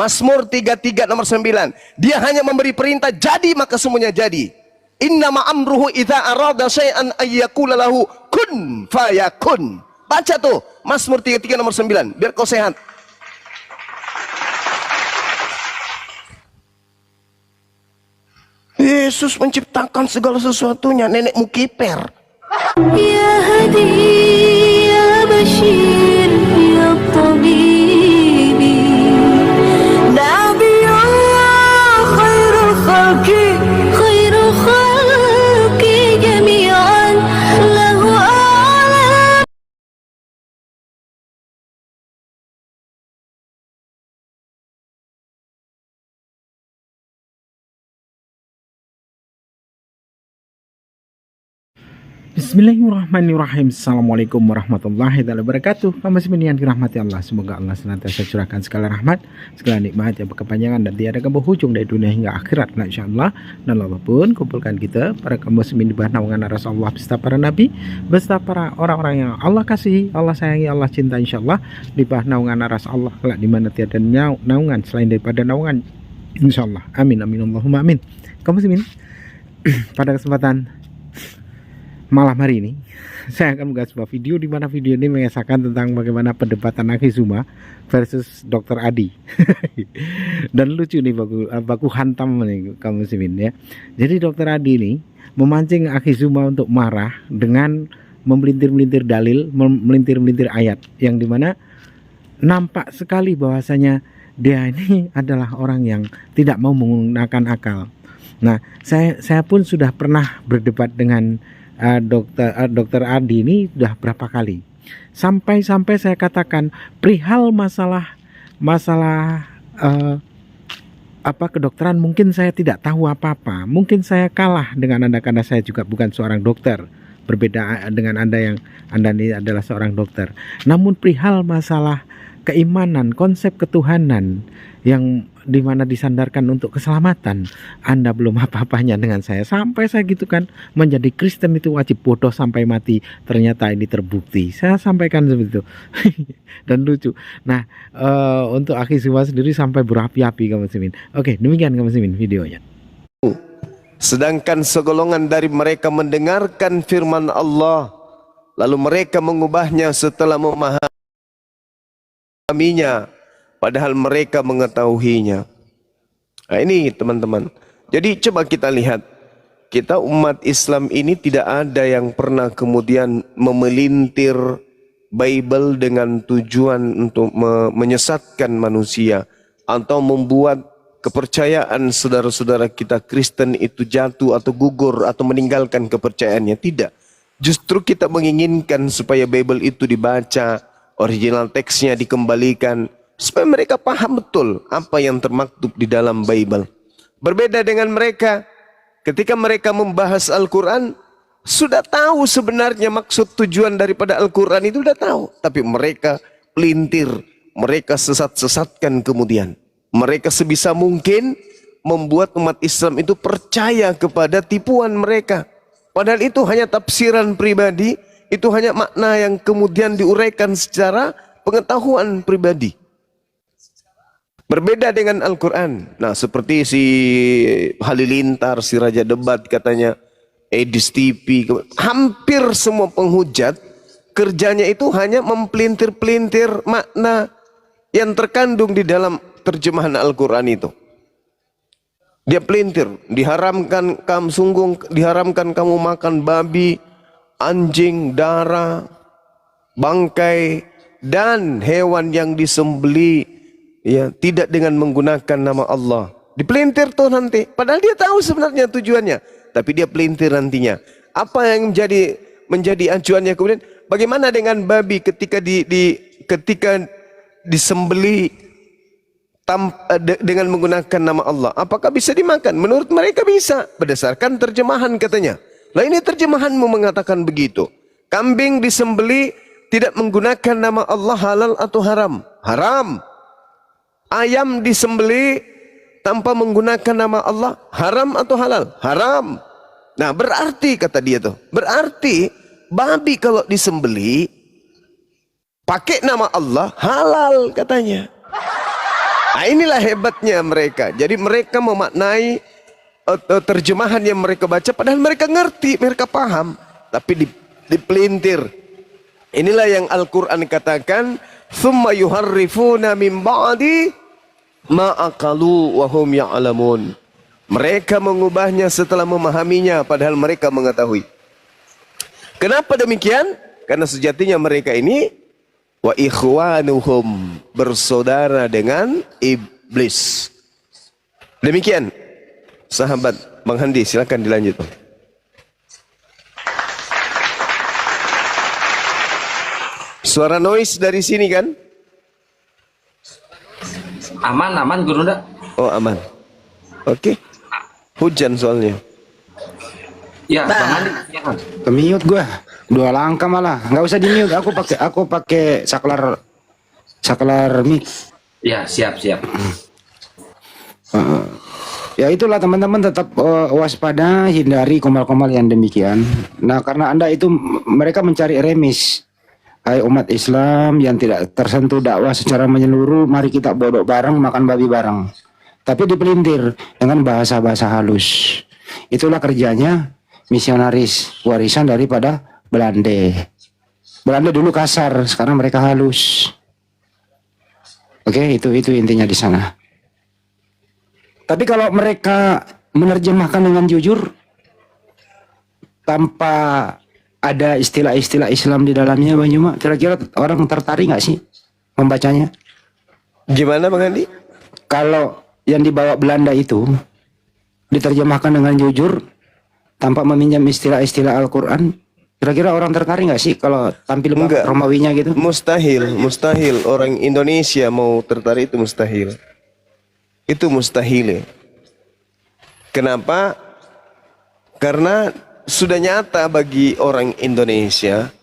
Mazmur 33 nomor 9. Dia hanya memberi perintah jadi maka semuanya jadi. Innama amruhu idza arada syai'an ayyakula lahu kun fayakun. Baca tuh Mazmur 33 nomor 9 biar kau sehat. Yesus menciptakan segala sesuatunya, nenekmu kiper. Ya hadi ya bashir ya tabibi Nabiyullah khairul khalqi jami'an lahu a'lam. Bismillahirrahmanirrahim. Assalamualaikum warahmatullahi wabarakatuh. Kaum muslimin yang dirahmati Allah, semoga Allah senantiasa curahkan segala rahmat, segala nikmat yang berkepanjangan dan tiada berhujung dari dunia hingga akhirat, insyaallah. Dan Allah pun kumpulkan kita para kaum muslimin di bawah naungan Rasulullah beserta para nabi, beserta para orang-orang yang Allah kasihi, Allah sayangi, Allah cinta, insyaallah, di bawah naungan Rasulullah kelak di mana tiada naungan selain daripada naungan, insyaallah. Amin amin Allahumma amin. Kaum muslimin, pada kesempatan malam hari ini saya akan membuat sebuah video di mana video ini mengisahkan tentang bagaimana perdebatan Akizuma versus Dr. Adi. Dan lucu nih baku hantam nih kaum muslimin ya. Jadi Dr. Adi ini memancing Akizuma untuk marah dengan memelintir-melintir dalil, memelintir-melintir ayat yang dimana nampak sekali bahwasanya dia ini adalah orang yang tidak mau menggunakan akal. Nah, saya pun sudah pernah berdebat dengan Dokter Adi ini sudah berapa kali, sampai saya katakan perihal masalah kedokteran mungkin saya tidak tahu apa-apa, mungkin saya kalah dengan Anda karena saya juga bukan seorang dokter, berbeda dengan Anda yang Anda ini adalah seorang dokter. Namun perihal masalah keimanan, konsep ketuhanan yang dimana disandarkan untuk keselamatan, Anda belum apa-apanya dengan saya. Sampai saya gitu kan, menjadi Kristen itu wajib bodoh sampai mati. Ternyata ini terbukti. Saya sampaikan seperti itu. Dan lucu. Nah, untuk Akizuma sendiri sampai berapi-api kaum muslimin. Oke, demikian kaum muslimin videonya. Sedangkan segolongan dari mereka mendengarkan firman Allah, lalu mereka mengubahnya setelah memahaminya, padahal mereka mengetahuinya. Nah ini teman-teman. Jadi coba kita lihat, kita umat Islam ini tidak ada yang pernah kemudian memelintir Bible dengan tujuan untuk menyesatkan manusia atau membuat kepercayaan saudara-saudara kita Kristen itu jatuh atau gugur atau meninggalkan kepercayaannya. Tidak. Justru kita menginginkan supaya Bible itu dibaca, original teksnya dikembalikan, supaya mereka paham betul apa yang termaktub di dalam Bible. Berbeda dengan mereka, ketika mereka membahas Al-Quran, sudah tahu sebenarnya maksud tujuan daripada Al-Quran itu sudah tahu. Tapi mereka pelintir, mereka sesat-sesatkan kemudian. Mereka sebisa mungkin membuat umat Islam itu percaya kepada tipuan mereka. Padahal itu hanya tafsiran pribadi, itu hanya makna yang kemudian diuraikan secara pengetahuan pribadi. Berbeda dengan Al-Quran. Nah, seperti si Halilintar, si Raja Debat katanya, Edis TV, hampir semua penghujat kerjanya itu hanya mempelintir-pelintir makna yang terkandung di dalam terjemahan Al-Quran itu. Dia pelintir, diharamkan kamu makan babi, anjing, darah, bangkai, dan hewan yang disembeli, ya, tidak dengan menggunakan nama Allah. Dipelintir tuh nanti. Padahal dia tahu sebenarnya tujuannya, tapi dia pelintir nantinya. Apa yang menjadi acuannya kemudian? Bagaimana dengan babi ketika disembeli dengan menggunakan nama Allah? Apakah bisa dimakan? Menurut mereka bisa, berdasarkan terjemahan katanya. Lah ini terjemahanmu mengatakan begitu. Kambing disembeli tidak menggunakan nama Allah, halal atau haram? Haram. Ayam disembeli tanpa menggunakan nama Allah, haram atau halal? Haram. Nah, berarti kata dia tuh, berarti babi kalau disembeli pakai nama Allah halal katanya. Nah, inilah hebatnya mereka. Jadi mereka memaknai terjemahan yang mereka baca, padahal mereka ngerti, mereka paham, tapi dipelintir. Inilah yang Al-Quran katakan, "Tsumma yuharrifuna min ba'di ma aqalu wa hum ya'lamun." Mereka mengubahnya setelah memahaminya, padahal mereka mengetahui. Kenapa demikian? Karena sejatinya mereka ini wa ikhwanuhum, bersaudara dengan iblis. Demikian, sahabat Bang Handi, silakan dilanjut. Suara noise dari sini kan? Aman guru ndak? Oh, aman. Oke. Hujan soalnya. Ya, Bang Andi, silakan. Ke-mute gua. 2 langkah malah. Nggak usah di-mute. Aku pakai saklar mic. Ya, siap. Ya itulah teman-teman, tetap waspada, hindari komal-komal yang demikian. Nah, karena Anda itu mereka mencari remis. Hai umat Islam yang tidak tersentuh dakwah secara menyeluruh, mari kita bodok bareng, makan babi bareng. Tapi dipelintir dengan bahasa-bahasa halus. Itulah kerjanya misionaris, warisan daripada Belanda. Belanda dulu kasar, sekarang mereka halus. Oke, itu intinya di sana. Tapi kalau mereka menerjemahkan dengan jujur, tanpa ada istilah-istilah Islam di dalamnya, Bang Juma, kira-kira orang tertarik nggak sih membacanya? Gimana Bang Handi? Kalau yang dibawa Belanda itu diterjemahkan dengan jujur, tanpa meminjam istilah-istilah Al-Quran, kira-kira orang tertarik nggak sih kalau tampil Enggak. Romawinya gitu? Mustahil orang Indonesia mau tertarik, itu mustahil. Itu mustahil. Kenapa? Karena sudah nyata bagi orang Indonesia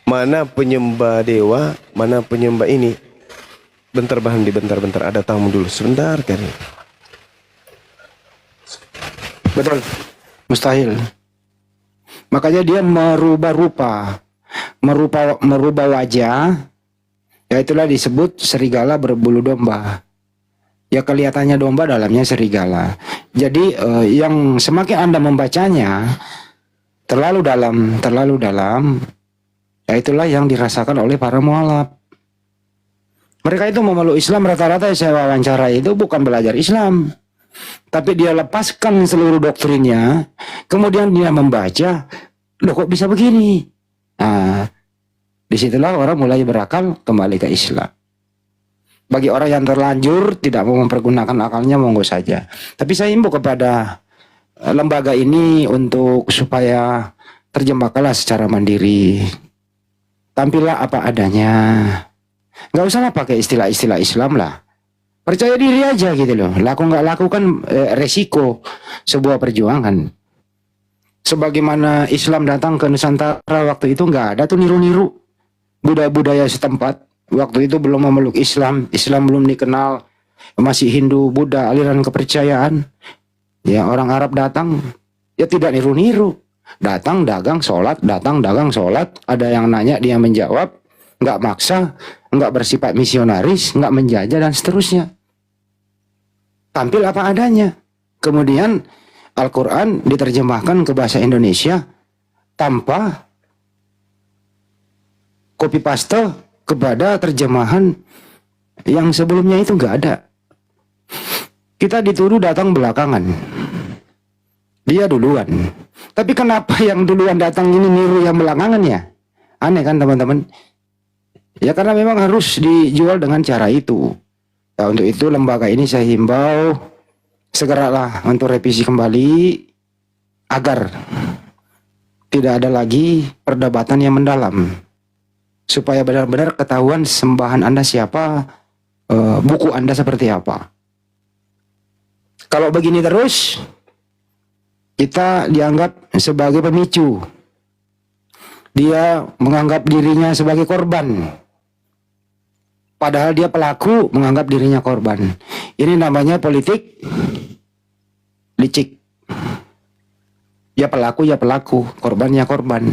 mana penyembah dewa, mana penyembah ini. Bentar Bang Handi, bentar, ada tamu dulu sebentar kan. Betul, mustahil. Makanya dia merubah rupa, merubah wajah. Ya itulah disebut serigala berbulu domba. Ya kelihatannya domba, dalamnya serigala. Jadi yang semakin Anda membacanya terlalu dalam, ya itulah yang dirasakan oleh para mualaf. Mereka itu memeluk Islam, rata-rata saya wawancara itu bukan belajar Islam, tapi dia lepaskan seluruh doktrinnya, kemudian dia membaca, loh kok bisa begini? Nah, disitulah orang mulai berakal kembali ke Islam. Bagi orang yang terlanjur tidak mau mempergunakan akalnya, monggo saja. Tapi saya himbau kepada lembaga ini untuk supaya terjemahkanlah secara mandiri. Tampillah apa adanya. Nggak usahlah pakai istilah-istilah Islam lah. Percaya diri aja gitu loh. Laku nggak laku kan resiko sebuah perjuangan. Sebagaimana Islam datang ke Nusantara waktu itu, nggak ada tuh niru-niru budaya-budaya setempat. Waktu itu belum memeluk Islam, Islam belum dikenal, masih Hindu, Buddha, aliran kepercayaan. Ya orang Arab datang, ya tidak niru-niru. Datang, dagang, sholat, ada yang nanya dia menjawab, nggak maksa, nggak bersifat misionaris, nggak menjajah dan seterusnya. Tampil apa adanya. Kemudian Al-Quran diterjemahkan ke bahasa Indonesia tanpa copy paste kepada terjemahan yang sebelumnya itu nggak ada. Kita dituduh datang belakangan, dia duluan. Tapi kenapa yang duluan datang ini niru yang belakangan ya? Aneh kan teman-teman? Ya karena memang harus dijual dengan cara itu. Ya, untuk itu lembaga ini saya himbau segeralah untuk revisi kembali agar tidak ada lagi perdebatan yang mendalam. Supaya benar-benar ketahuan sembahan Anda siapa, buku Anda seperti apa. Kalau begini terus, kita dianggap sebagai pemicu. Dia menganggap dirinya sebagai korban. Padahal dia pelaku menganggap dirinya korban. Ini namanya politik licik. Ya pelaku, korban ya korban.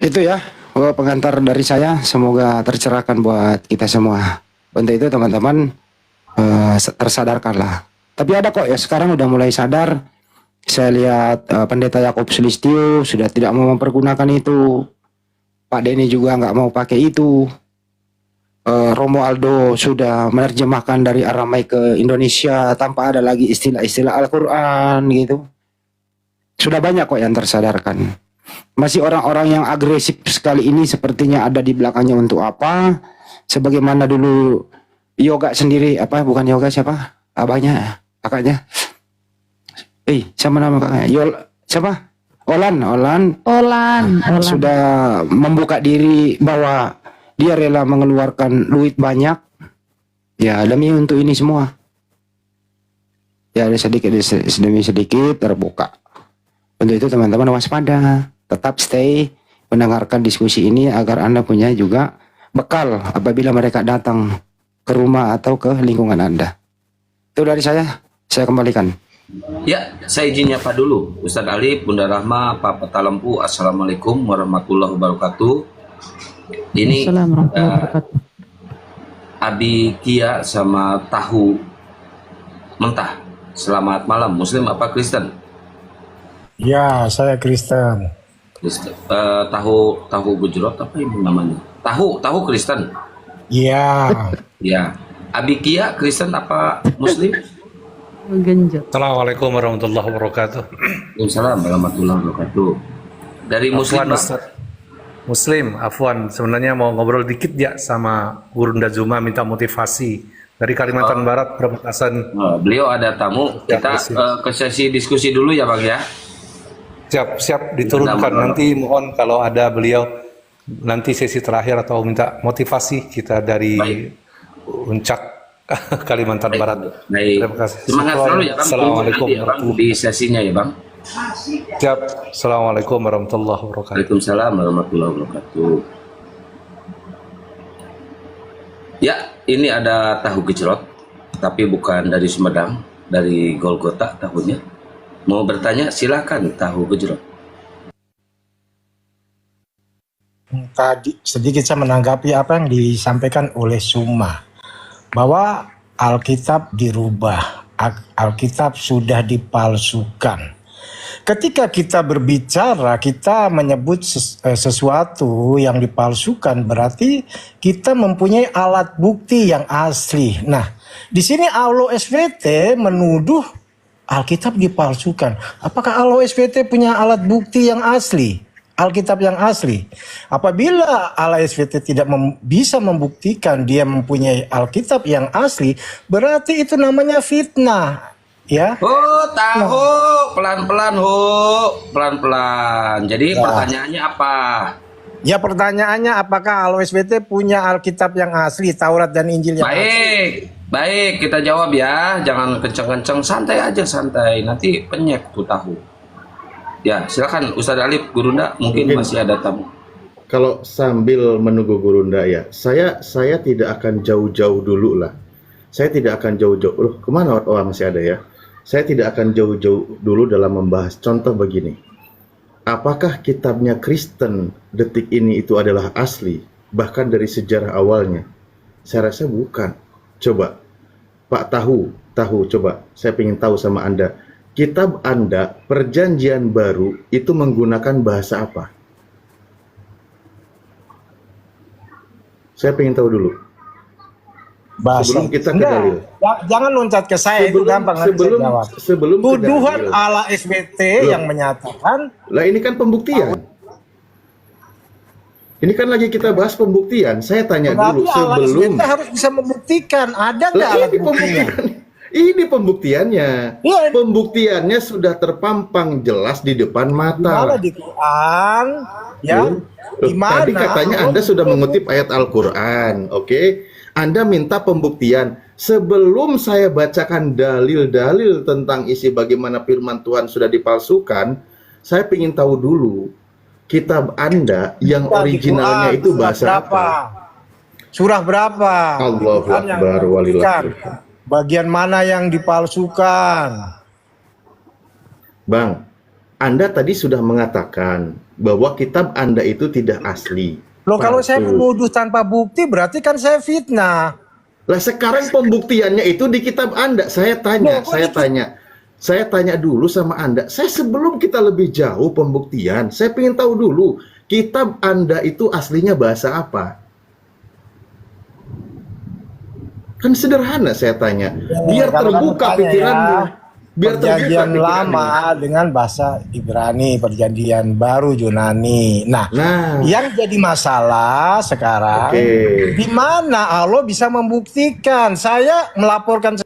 Itu ya Oh, pengantar dari saya semoga tercerahkan buat kita semua. Untuk itu teman-teman tersadarkanlah. Tapi ada kok ya sekarang udah mulai sadar. Saya lihat Pendeta Yakub Sulistyo sudah tidak mau mempergunakan itu. Pak Denny juga nggak mau pakai itu. Romo Aldo sudah menerjemahkan dari Aramai ke Indonesia tanpa ada lagi istilah-istilah Al-Quran gitu. Sudah banyak kok yang tersadarkan. Masih orang-orang yang agresif sekali ini sepertinya ada di belakangnya untuk apa? Sebagaimana dulu yoga sendiri, bukan yoga siapa? Abahnya, kakaknya. Siapa nama kakaknya? Siapa? Olan. Sudah membuka diri bahwa dia rela mengeluarkan duit banyak. Ya, demi untuk ini semua. Ya, sedikit demi sedikit terbuka. Untuk itu teman-teman waspada. Tetap stay mendengarkan diskusi ini agar Anda punya juga bekal apabila mereka datang ke rumah atau ke lingkungan Anda. Itu dari saya kembalikan. Ya, saya izin nyapa dulu. Ustadz Ali, Bunda Rahma, Pak Peta Lempu, Assalamualaikum warahmatullahi wabarakatuh. Ini Abi Kia sama tahu mentah. Selamat malam. Muslim apa Kristen? Ya, saya Kristen. Tahu gejrot apa ini namanya? Tahu Kristen. Iya. Ya. Abi Kia Kristen apa Muslim? Assalamualaikum warahmatullahi wabarakatuh. Waalaikumsalam warahmatullahi wabarakatuh. Dari Muslim, Afwan, Ustaz. Muslim, Afwan. Sebenarnya mau ngobrol dikit ya sama Gurunda Zuma, minta motivasi dari Kalimantan Barat, perbatasan. Beliau ada tamu. Kita ke sesi diskusi dulu ya Bang ya. Siap diturunkan. Nanti mohon kalau ada beliau nanti sesi terakhir atau minta motivasi kita dari Uncak Kalimantan Barat. Baik. Terima kasih. Semangat selalu ya Bang. Assalamualaikum di sesinya ya Bang. Siap. Assalamualaikum warahmatullahi wabarakatuh. Waalaikumsalam warahmatullahi wabarakatuh. Ya, ini ada tahu gejrot, tapi bukan dari Sumedang, dari Golgota tahunya. Mau bertanya silakan tahu gejrot. Tadi sedikit saya menanggapi apa yang disampaikan oleh Suma, bahwa Alkitab dirubah, Alkitab sudah dipalsukan. Ketika kita berbicara, kita menyebut sesuatu yang dipalsukan, berarti kita mempunyai alat bukti yang asli. Nah, di sini Aulo SVT menuduh Alkitab dipalsukan. Apakah Aulo SVT punya alat bukti yang asli? Alkitab yang asli. Apabila Aulo SVT tidak bisa membuktikan dia mempunyai Alkitab yang asli, berarti itu namanya fitnah. Ya. Tahu pelan-pelan, pelan-pelan. Jadi pertanyaannya apa? Ya, pertanyaannya apakah Aulo SVT punya Alkitab yang asli, Taurat dan Injil yang asli? Baik, kita jawab ya. Jangan kenceng-kenceng, santai aja, santai. Nanti penyek tuh tahu. Ya, silakan Ustadz Alif, Gurunda, mungkin masih ada tamu. Kalau sambil menunggu Gurunda ya, saya tidak akan jauh-jauh dulu lah. Saya tidak akan jauh-jauh. Loh, kemana? Oh, masih ada ya. Saya tidak akan jauh-jauh dulu dalam membahas. Contoh begini. Apakah kitabnya Kristen detik ini itu adalah asli? Bahkan dari sejarah awalnya? Saya rasa bukan. Coba, Pak tahu, coba. Saya ingin tahu sama Anda. Kitab Anda, Perjanjian Baru, itu menggunakan bahasa apa? Saya ingin tahu dulu. Bahasa. Sebelum kita ke dalil. Jangan loncat ke saya, itu gampang nanti saya jawab. Sebelum tuduhan ala SBT yang menyatakan. Lah ini kan pembuktian. Ini kan lagi kita bahas pembuktian. Saya tanya dulu sebelum. Kita harus bisa membuktikan ada nggak alat buktinya. Ini pembuktiannya. Ya. Pembuktiannya sudah terpampang jelas di depan mata. Di Quran, ya. Di mana? Tadi katanya Anda sudah mengutip ayat Al-Quran, oke? Anda minta pembuktian. Sebelum saya bacakan dalil-dalil tentang isi bagaimana firman Tuhan sudah dipalsukan, saya ingin tahu dulu kitab Anda yang originalnya itu bahasa apa? Surah berapa? Allahu Akbar walillahil hamd. Bagian mana yang dipalsukan? Bang, Anda tadi sudah mengatakan bahwa kitab Anda itu tidak asli. Loh, kalau saya palsu. menuduh tanpa bukti berarti kan saya fitnah. Lah sekarang pembuktiannya itu di kitab Anda. Saya tanya, saya tanya dulu sama Anda. Saya sebelum kita lebih jauh pembuktian, saya ingin tahu dulu kitab Anda itu aslinya bahasa apa? Kan sederhana saya tanya, biar Kalau terbuka kamu tanya pikiranmu. ya, Biar terbuka perjanjian pikiranmu. lama dengan bahasa Ibrani, perjanjian baru Yunani. Nah, Nah, yang jadi masalah sekarang, oke. di mana Allah bisa membuktikan? Saya melaporkan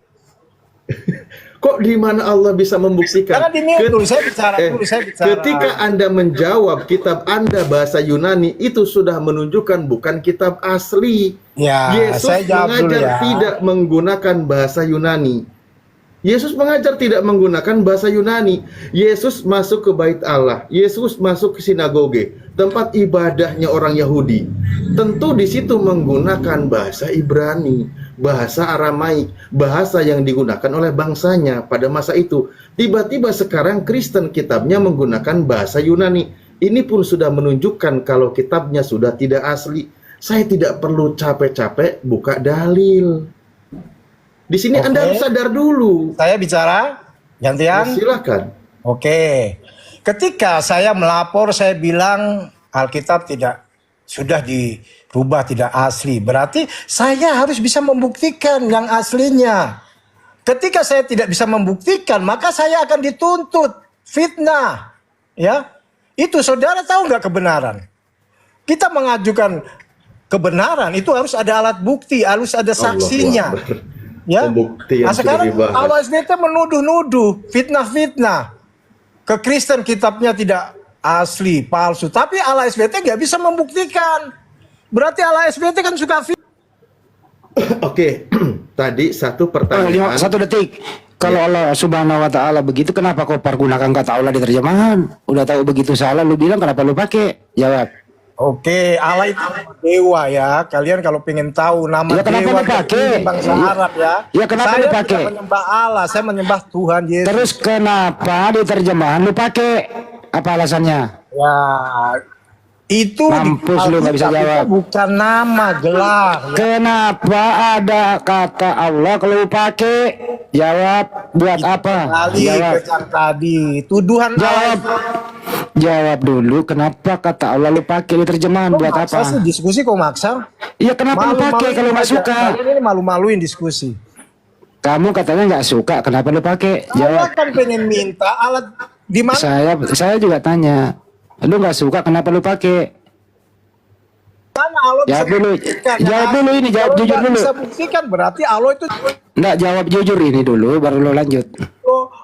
Kok di mana Allah bisa membuktikan? karena di Ket- dulu saya bicara dulu, saya bicara. Ketika Anda menjawab kitab Anda bahasa Yunani, itu sudah menunjukkan bukan kitab asli. Ya, Yesus saya jawab dulu mengajar ya. tidak menggunakan bahasa Yunani. Yesus mengajar tidak menggunakan bahasa Yunani. Yesus masuk ke bait Allah. Yesus masuk ke sinagoge, tempat ibadahnya orang Yahudi. Tentu di situ menggunakan bahasa Ibrani, bahasa Aramaik, bahasa yang digunakan oleh bangsanya pada masa itu. Tiba-tiba sekarang Kristen kitabnya menggunakan bahasa Yunani. Ini pun sudah menunjukkan kalau kitabnya sudah tidak asli. Saya tidak perlu capek-capek buka dalil. Di sini Oke. Anda harus sadar dulu. Saya bicara Ya, gantian. silakan. Oke. Ketika saya melapor, saya bilang Alkitab sudah dirubah, tidak asli. Berarti saya harus bisa membuktikan yang aslinya. Ketika saya tidak bisa membuktikan, maka saya akan dituntut fitnah. Ya, itu saudara tahu nggak kebenaran? Kita mengajukan kebenaran itu harus ada alat bukti, harus ada saksinya. Allahu Akbar. Ya. Pembuktian Nah, sudah sekarang dibahas. AWSBT menuduh-nuduh, fitnah-fitnah. Ke Kristen kitabnya tidak asli, palsu. Tapi AWSBT nggak bisa membuktikan. Berarti AWSBT kan suka fitnah. Oke, tadi satu Oh, pertanyaan. 1 detik. Kalau Allah Subhanahu wa taala begitu, kenapa kau pergunakan kata Allah di terjemahan? Udah tahu begitu salah, lu bilang kenapa lu pakai? Jawab. Oke, Allah itu dewa ya. Kalian kalau pengen tahu nama Ya, kenapa dewa lu pakai? tertinggi bangsa Iya. Arab ya. Ya, kenapa saya lu pakai? tidak menyembah Allah, saya menyembah Tuhan Yesus. Terus kenapa di terjemahan lu pakai? Apa alasannya? Ya, itu Mampus lu, nggak bisa Alkitab itu jawab. bukan nama, gelar. Kenapa ada kata Allah kalau lu pakai? Jawab. Buat apa? Kali Jawab. ke yang tadi, tuduhan Jawab. Jawab dulu, kenapa kata Allah lu pakai di terjemahan? Kok Buat maksa apa? sih diskusi kok maksa? Iya, kenapa lu pakai kalau nggak aja. suka? Kalian ini malu-maluin diskusi. Kamu katanya nggak suka, kenapa lu pakai? Allah Jawab. kan pengen minta alat di mana? Saya juga tanya. Lu nggak suka, kenapa lu pakai? Allah bisa Jawab dulu. buktikan, Jawab dulu ini, jawab Kalau jujur nggak dulu. bisa buktikan berarti Allah itu Nggak, jawab jujur ini dulu, baru lu lanjut.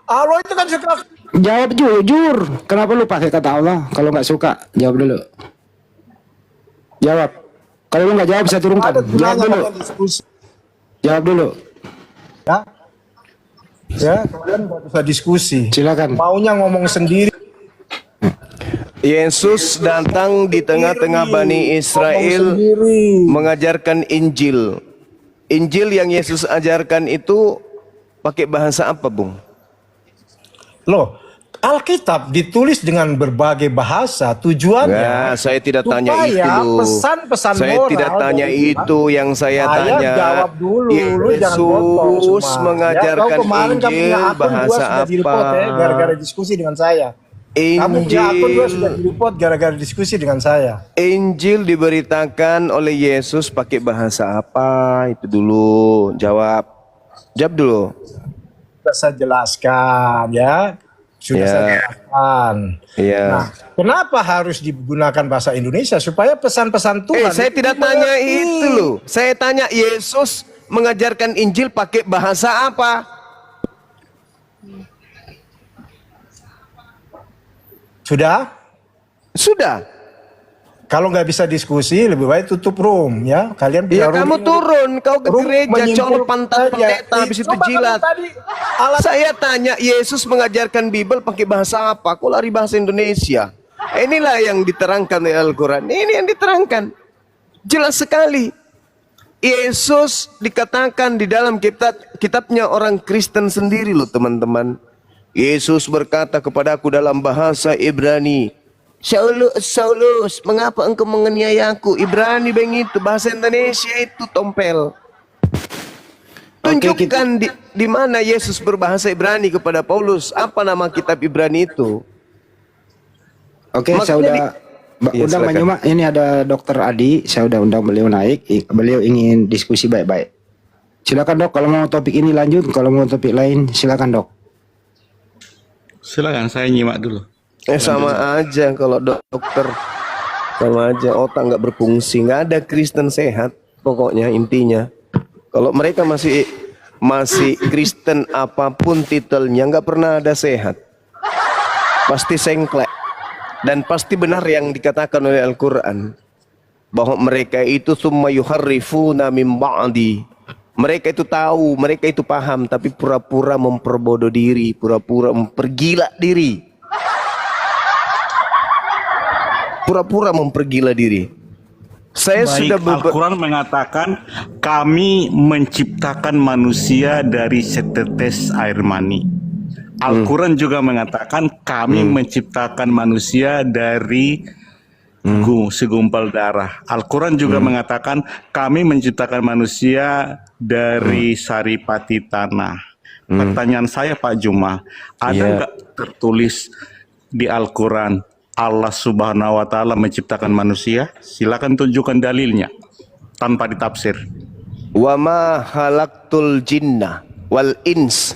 Allah itu kan suka. Jawab jujur. Kenapa lu pakai kata Allah kalau nggak suka? Jawab dulu. Jawab. Kalau lu nggak jawab, saya turunkan. Ada Jawab gunanya dulu. kalian diskusi. Jawab dulu. Ya, ya kalian nggak bisa diskusi. Silakan. Maunya ngomong sendiri. Yesus datang di tengah-tengah Bani Israel Ngomong sendiri. mengajarkan Injil. Injil yang Yesus ajarkan itu pakai bahasa apa, Bung? Loh, Alkitab ditulis dengan berbagai bahasa. Tujuannya Nah, saya tidak tanya supaya itu. pesan-pesan Saya moral tidak tanya dari itu yang saya tanya. jawab dulu, lu jangan potong Yesus cuma. mengajarkan kau kemarin kamu Injil punya akun dua bahasa sudah di-report apa? ya, gara-gara diskusi dengan saya. Kamu punya akun dua sudah Injil, di-report gara-gara diskusi dengan saya. Injil diberitakan oleh Yesus pakai bahasa apa? Itu dulu. Jawab dulu. Sudah saya jelaskan ya. Sudah Ya. saya jelaskan. Iya. Nah, kenapa harus digunakan bahasa Indonesia? Supaya pesan-pesan Tuhan. Saya tidak tanya itu loh. Saya tanya Yesus mengajarkan Injil pakai bahasa apa? Sudah? Sudah. Kalau nggak bisa diskusi, lebih baik tutup room ya. Kalian Ya punya kamu room- turun, kau ke room gereja, menyimpulkan colok pantat saja. pendeta, habis itu Coba kamu jilat. tadi alat Saya tanya Yesus mengajarkan Bible pakai bahasa apa? Kok lari bahasa Indonesia? Inilah yang diterangkan oleh Al-Quran. Ini yang diterangkan. Jelas sekali. Yesus dikatakan di dalam kitabnya orang Kristen sendiri loh teman-teman. Yesus berkata kepadaku dalam bahasa Ibrani, Saulus, Saulus, mengapa engkau menganiaya aku? Ibrani begitu, bahasa Indonesia itu tompel. Tunjukkan di mana Yesus berbahasa Ibrani kepada Paulus. Apa nama kitab Ibrani itu? Oke, Makanya saya udah Iya, undang silakan. Banyuma. Ini ada Dokter Adi, saya udah undang beliau naik. Beliau ingin diskusi baik-baik. Silakan Dok, kalau mau topik ini lanjut, kalau mau topik lain silakan Dok. Silakan saya nyimak dulu. Sama aja kalau dokter, sama aja otak nggak berfungsi, nggak ada Kristen sehat. Pokoknya intinya, kalau mereka masih Kristen apapun titelnya nggak pernah ada sehat, pasti sengklek dan pasti benar yang dikatakan oleh Al-Quran bahwa mereka itu summa yuharrifuna min ba'di. Mereka itu tahu, mereka itu paham, tapi pura-pura memperbodoh diri, pura-pura mempergila diri. Pura-pura mempergila diri. Saya sudah Al-Quran mengatakan kami menciptakan manusia dari setetes air mani. Al-Quran juga mengatakan kami menciptakan manusia dari segumpal darah. Al-Quran juga mengatakan kami menciptakan manusia dari saripati tanah. Pertanyaan saya Pak Juma, ada nggak tertulis di Al-Quran Allah Subhanahu wa Ta'ala menciptakan manusia? Silakan tunjukkan dalilnya tanpa ditafsir. wa ma khalaqtul jinna wal ins.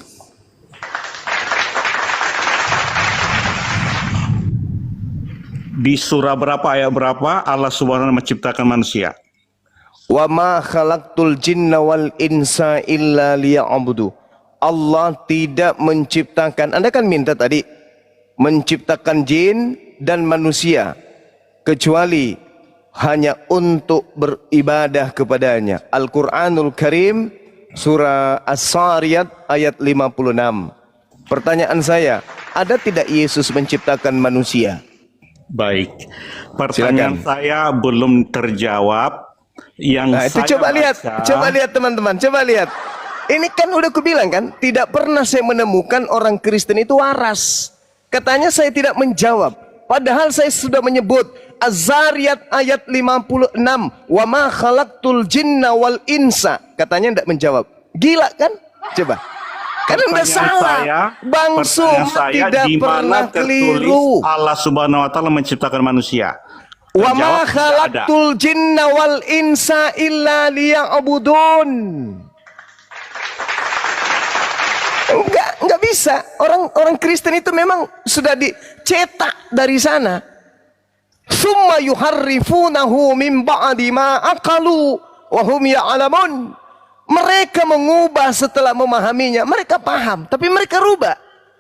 Di surah berapa, ayat berapa Allah Subhanahu wa Ta'ala menciptakan manusia? Wa ma khalaqtul jinna wal insa illa liya'budu. Allah tidak menciptakan, Anda kan minta tadi menciptakan jin dan manusia kecuali hanya untuk beribadah kepadanya. Al-Quranul Karim surah As-Sariyat ayat 56. Pertanyaan saya, ada tidak Yesus menciptakan manusia? Baik, pertanyaan saya belum terjawab. Yang Nah, itu saya coba lihat teman-teman, coba lihat. Ini kan udah kubilang kan, tidak pernah saya menemukan orang Kristen itu waras. Katanya saya tidak menjawab. Padahal saya sudah menyebut Az-Zariyat ayat 56, wa ma khalaqtul jinna wal insa. Katanya tidak menjawab. Gila kan? Coba. Kan udah salah. Bang Sum tidak di pernah mana tertulis keliru. Allah Subhanahu wa Ta'ala menciptakan manusia? Wa Terjawab, ma tidak ada. khalaqtul jinna wal insa illa liya'budun. Enggak bisa. Orang Kristen itu memang sudah dicetak dari sana. Summa yuharrifunahu min ba'di ma aqalu wa hum ya'lamun. Mereka mengubah setelah memahaminya. Mereka paham, tapi mereka rubah.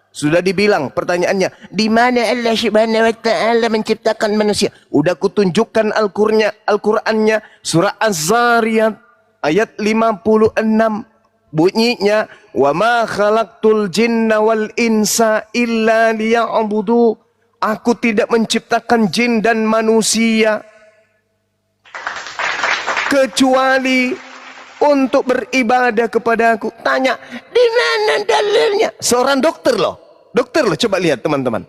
Sudah dibilang pertanyaannya, di mana Allah Subhanahu wa Ta'ala menciptakan manusia? Udah kutunjukkan Al-Qur'annya, surah Az-Zariyat ayat 56. Bunyinya, wa ma khalaqtul jinna wal insa illa liya'budu. Aku tidak menciptakan jin dan manusia kecuali untuk beribadah kepadaku. Tanya, di mana dalilnya? Seorang dokter loh, coba lihat teman-teman.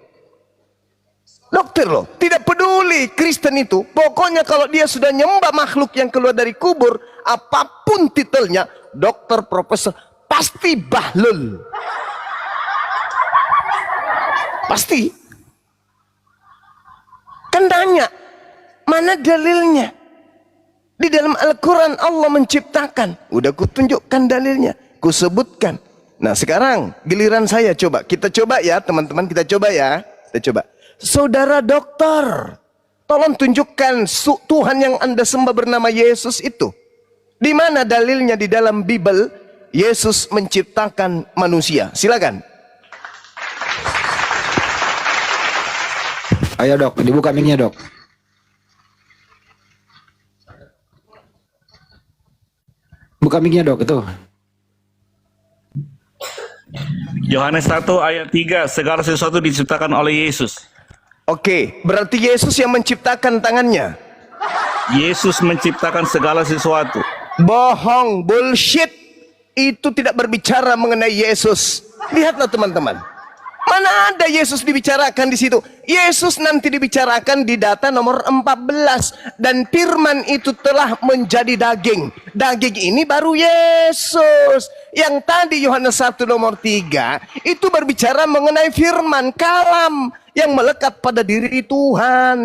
Dokter loh, tidak peduli Kristen itu. Pokoknya kalau dia sudah nyembah makhluk yang keluar dari kubur, apapun titelnya, dokter, profesor, pasti bahlul. Pasti. Kan tanya, mana dalilnya? Di dalam Al-Quran Allah menciptakan. Udah kutunjukkan dalilnya, kusebutkan. Nah sekarang giliran saya coba. Kita coba ya teman-teman, kita coba ya. Kita coba. Saudara dokter, tolong tunjukkan Tuhan yang Anda sembah bernama Yesus itu. Di mana dalilnya di dalam Bible Yesus menciptakan manusia? Silakan. Ayo Dok, dibuka mic-nya Dok. Buka mic-nya Dok itu. Yohanes 1 ayat 3, segala sesuatu diciptakan oleh Yesus. Oke, berarti Yesus yang menciptakan tangannya. Yesus menciptakan segala sesuatu. Bohong, bullshit. Itu tidak berbicara mengenai Yesus. Lihatlah teman-teman. Mana ada Yesus dibicarakan di situ? Yesus nanti dibicarakan di data nomor 14. Dan firman itu telah menjadi daging. Daging ini baru Yesus. Yang tadi Yohanes 1 nomor 3 itu berbicara mengenai firman kalam yang melekat pada diri Tuhan.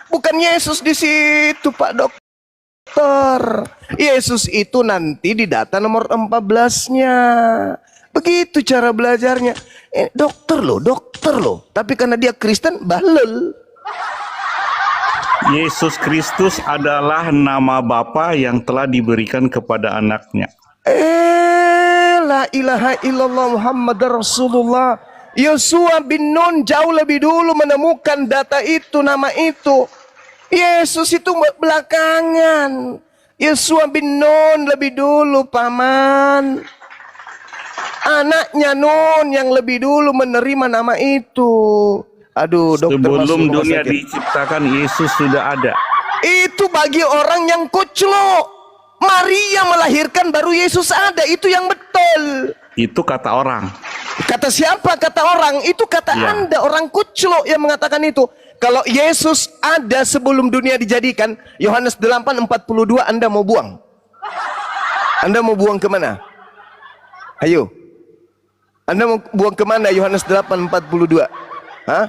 Bukan Yesus di situ, Pak Dokter. Yesus itu nanti di data nomor 14-nya. Begitu cara belajarnya. Dokter loh. Tapi karena dia Kristen, balel. Yesus Kristus adalah nama Bapa yang telah diberikan kepada anaknya. La ilaha illallah Muhammad Rasulullah. Yosua bin Nun jauh lebih dulu menemukan data itu, nama itu. Yesus itu belakangan. Yosua bin Nun lebih dulu, Paman. Anaknya Nun yang lebih dulu menerima nama itu. Aduh, dokter, sebelum dunia diciptakan Yesus sudah ada. Itu bagi orang yang kuclok. Maria melahirkan baru Yesus ada. Itu yang betul. Itu kata orang. Kata siapa? Kata orang. Itu kata Anda, orang kuclok yang mengatakan itu. Kalau Yesus ada sebelum dunia dijadikan, Yohanes 8:42 Anda mau buang. Anda mau buang kemana? Ayo. Anda mau buang kemana Yohanes 8:42? Hah?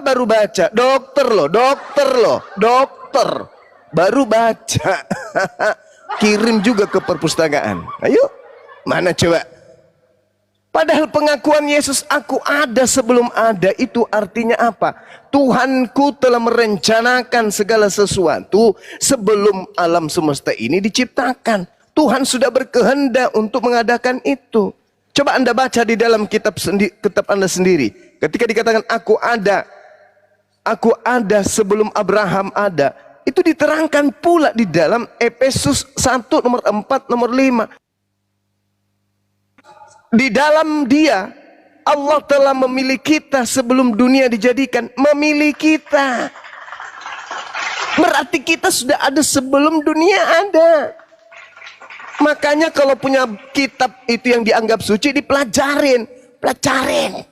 Baru baca. Dokter. Baru baca. Kirim juga ke perpustakaan. Ayo. Mana coba? Padahal pengakuan Yesus aku ada sebelum ada itu artinya apa? Tuhanku telah merencanakan segala sesuatu sebelum alam semesta ini diciptakan. Tuhan sudah berkehendak untuk mengadakan itu. Coba Anda baca di dalam kitab Anda sendiri. Ketika dikatakan aku ada sebelum Abraham ada. Itu diterangkan pula di dalam Efesus 1 nomor 4 nomor 5. Di dalam Dia Allah telah memilih kita sebelum dunia dijadikan. Memilih kita. Berarti kita sudah ada sebelum dunia ada. Makanya kalau punya kitab itu yang dianggap suci dipelajarin. Pelajarin.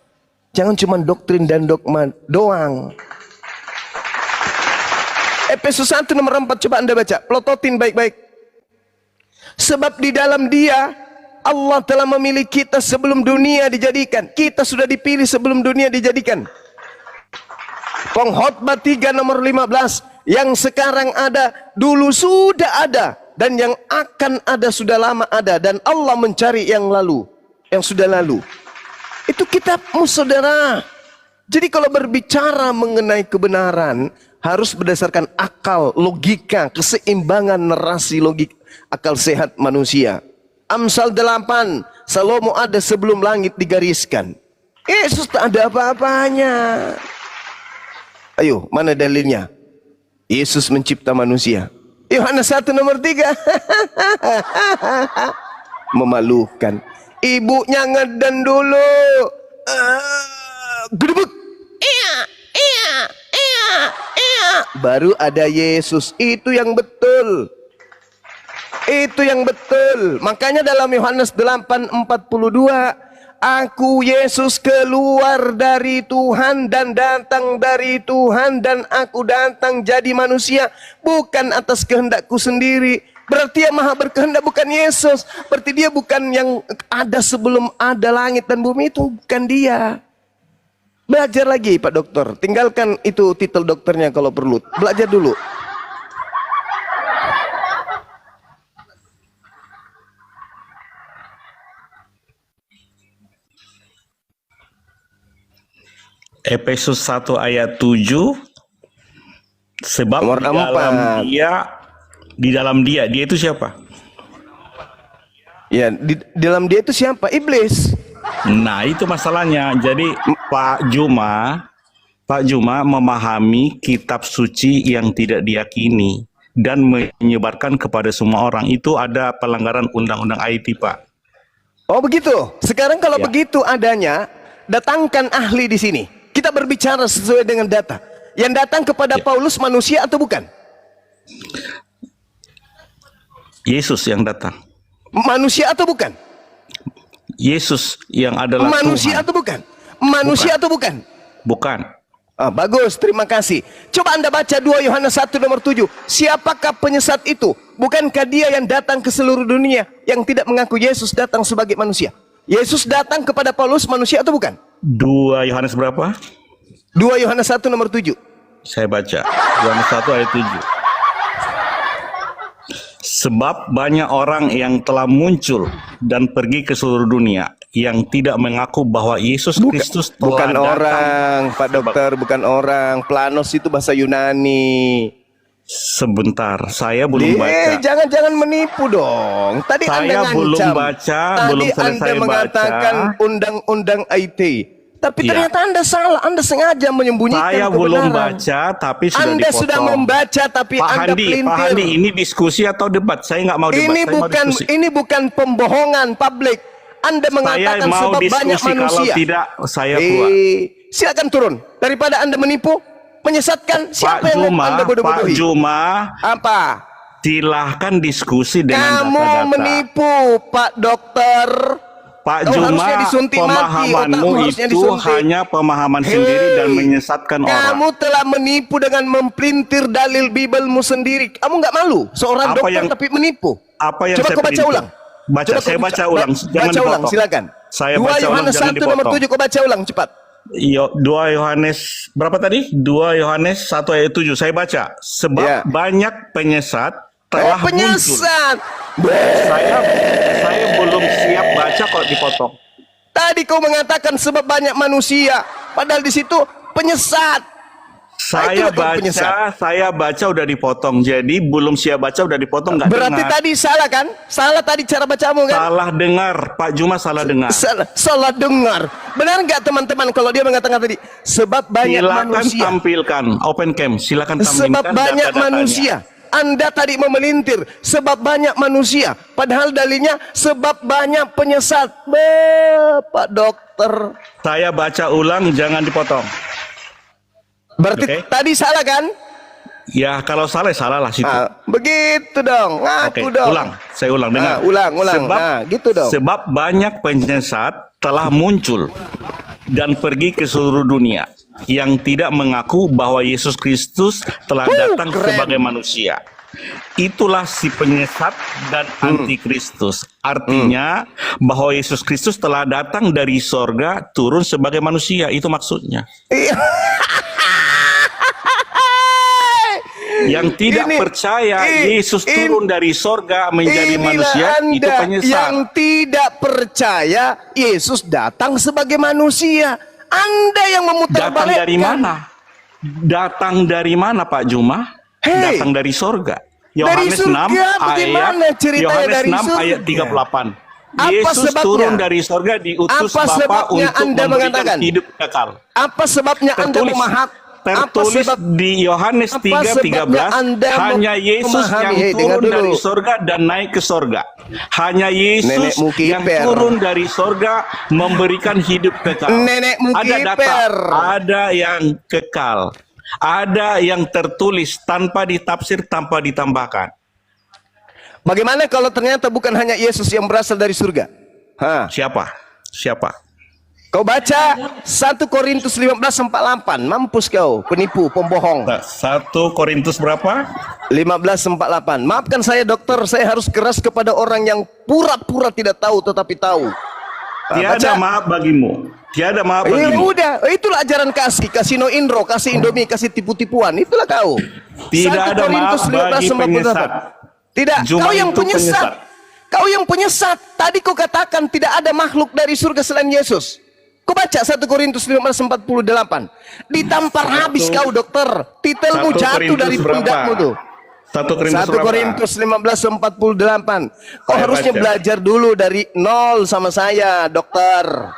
Jangan cuma doktrin dan dogma doang. Efesus 1 nomor 4 coba Anda baca. Plototin baik-baik. Sebab di dalam Dia Allah telah memilih kita sebelum dunia dijadikan. Kita sudah dipilih sebelum dunia dijadikan. Pengkhotbah 3 nomor 15. Yang sekarang ada, dulu sudah ada. Dan yang akan ada sudah lama ada. Dan Allah mencari yang lalu. Yang sudah lalu. Itu kitabmu, saudara. Jadi kalau berbicara mengenai kebenaran, harus berdasarkan akal, logika, keseimbangan narasi logik, akal sehat manusia. Amsal 8, Salomo ada sebelum langit digariskan. Yesus tak ada apa-apanya. Ayo, mana dalilnya? Yesus mencipta manusia. Yohanes 1 nomor 3. Memalukan. Ibunya ngeden dulu. Gedebuk. Iya. Baru ada Yesus. Itu yang betul. Itu yang betul. Makanya dalam Yohanes 8:42, aku Yesus keluar dari Tuhan dan datang dari Tuhan dan aku datang jadi manusia bukan atas kehendakku sendiri. Berarti yang maha berkehendak bukan Yesus. Berarti dia bukan yang ada sebelum ada langit dan bumi, itu bukan dia. Belajar lagi Pak Dokter. Tinggalkan itu titel dokternya kalau perlu. Belajar dulu. Efesus 1 ayat 7. Sebab Nomor di dalam dia itu siapa? Ya, di dalam dia itu siapa? Iblis. Nah, itu masalahnya. Jadi Pak Juma memahami kitab suci yang tidak diyakini dan menyebarkan kepada semua orang. Itu ada pelanggaran undang-undang IT, Pak. Oh begitu. Sekarang kalau Ya. begitu adanya, datangkan ahli di sini. Kita berbicara sesuai dengan data. Yang datang kepada Paulus manusia atau bukan? Yesus yang datang. Manusia atau bukan? Yesus yang adalah Manusia Tuhan. atau bukan? Manusia atau bukan? Bukan. Bagus, terima kasih. Coba Anda baca 2 Yohanes 1 nomor 7. Siapakah penyesat itu? Bukankah dia yang datang ke seluruh dunia yang tidak mengaku Yesus datang sebagai manusia? Yesus datang kepada Paulus manusia atau bukan? 2 Yohanes berapa? 2 Yohanes 1 nomor 7. Saya baca. Yohanes 1 ayat 7. Sebab banyak orang yang telah muncul dan pergi ke seluruh dunia yang tidak mengaku bahwa Yesus Kristus telah Bukan datang. orang, Pak Dokter, bukan orang. Planos itu bahasa Yunani. Sebentar, saya belum baca. Jangan menipu dong. Tadi Saya Anda ngancam. belum baca, Tadi belum selesai Anda mengatakan baca. undang-undang IT. Tapi Iya. ternyata Anda salah. Anda sengaja menyembunyikan Saya kebenaran. belum baca, tapi sudah Anda dipotong. sudah membaca, tapi Pak Anda Handi, pelintir. Pak Handi, ini diskusi atau debat? Saya nggak mau debat. Ini bukan pembohongan publik. Anda mengatakan mau sebab diskusi, banyak manusia. kalau tidak, saya keluar. Silakan turun. Daripada Anda menipu, menyesatkan, siapa Pak yang Juma, Anda bodoh-bodohi? Pak Juma, Apa? silahkan diskusi dengan Kamu data-data. menipu, Pak Dokter. Pak Kau Juma, harusnya disuntik mati, pemahamanmu otakmu harusnya itu disuntik. hanya pemahaman sendiri dan menyesatkan Kamu orang. telah menipu dengan mempelintir dalil Bibelmu sendiri. Kamu nggak malu? Seorang Apa dokter yang- tapi menipu. Apa yang Coba saya kau baca pelintir? ulang. Baca, Coba saya kau baca ulang. Jangan baca ulang, dipotong. silakan. Saya 2 baca ulang, Yohanes jangan 1 nomor dipotong. 7, kau baca ulang cepat. 2 Yohanes berapa tadi? 2 Yohanes 1 ayat 7. Saya baca. Sebab Ya. banyak penyesat telah muncul. Penyesat. Saya belum siap baca kok dipotong. Tadi kau mengatakan sebab banyak manusia, padahal di situ penyesat. Saya itulah kau penyesat. baca udah dipotong. Jadi belum siap baca udah dipotong, nggak Berarti dengar. tadi salah kan? Salah tadi cara bacamu kan? Salah dengar, Pak Juma salah dengar. Salah dengar. Benar nggak teman-teman kalau dia mengatakan tadi sebab banyak Silakan manusia. tampilkan open cam, silakan tampilkan Sebab banyak data-datanya. manusia. Anda tadi memelintir sebab banyak manusia. Padahal dalilnya sebab banyak penyesat. Pak Dokter. Saya baca ulang, jangan dipotong. Berarti Oke. tadi salah kan? Ya kalau salah salah lah situ. Begitu dong. Ngaku Oke, dong. ulang. Saya ulang dengar. Ulang. Sebab, Gitu dong. sebab banyak penyesat telah muncul dan pergi ke seluruh dunia yang tidak mengaku bahwa Yesus Kristus telah datang keren. sebagai manusia. Itulah si penyesat dan antikristus. Artinya bahwa Yesus Kristus telah datang dari sorga turun sebagai manusia. Itu maksudnya. Iya. Yang tidak Ini- percaya Yesus turun dari sorga menjadi Inilah manusia, Anda itu penyesat. yang tidak percaya Yesus datang sebagai manusia. Anda yang memutar Datang dari mana? Datang dari mana, Pak Juma? Hei. Datang dari sorga. Dari Yohanes surga, 6 bagaimana ayat ceritanya Yohanes dari 6 ayat surga? 38. Apa Yesus sebabnya? turun dari sorga diutus Apa Bapa sebabnya untuk Anda memberikan mengatakan? hidup kekal. Apa sebabnya Anda Tertulis, memahat? tertulis di Yohanes apa 3:13, sebabnya Anda hanya Yesus memahami? yang Hei, dengar turun dulu. dari sorga dan naik ke sorga. Hanya Yesus Nenekmu yang kiper. turun dari sorga memberikan hidup kekal. Nenekmu Ada data, kiper. ada yang kekal, ada yang tertulis tanpa ditafsir, tanpa ditambahkan. Bagaimana kalau ternyata bukan hanya Yesus yang berasal dari surga? Siapa? Siapa? Kau baca 1 Korintus 15:48. Mampus kau, penipu, pembohong. 1 Korintus berapa? 15:48. Maafkan saya dokter, saya harus keras kepada orang yang pura-pura tidak tahu tetapi tahu. Tiada maaf bagimu. Tiada maaf bagimu. Udah, itulah ajaran kasih no indro, kasih indomie, kasih tipu-tipuan. Itulah kau. Tidak 1 ada Korintus maaf bagi 15:48. penyesat. Tidak, Cuma kau yang itu penyesat. penyesat. Kau yang penyesat. Tadi kau katakan tidak ada makhluk dari surga selain Yesus. Kau baca 1 Korintus 15:48. Ditampar habis kau dokter. Titelmu 1 jatuh Korintus dari berapa? pundakmu tuh. 1 Korintus 1 berapa? Korintus 15:48. Kau Saya harusnya baca. belajar dulu dari nol sama saya, dokter.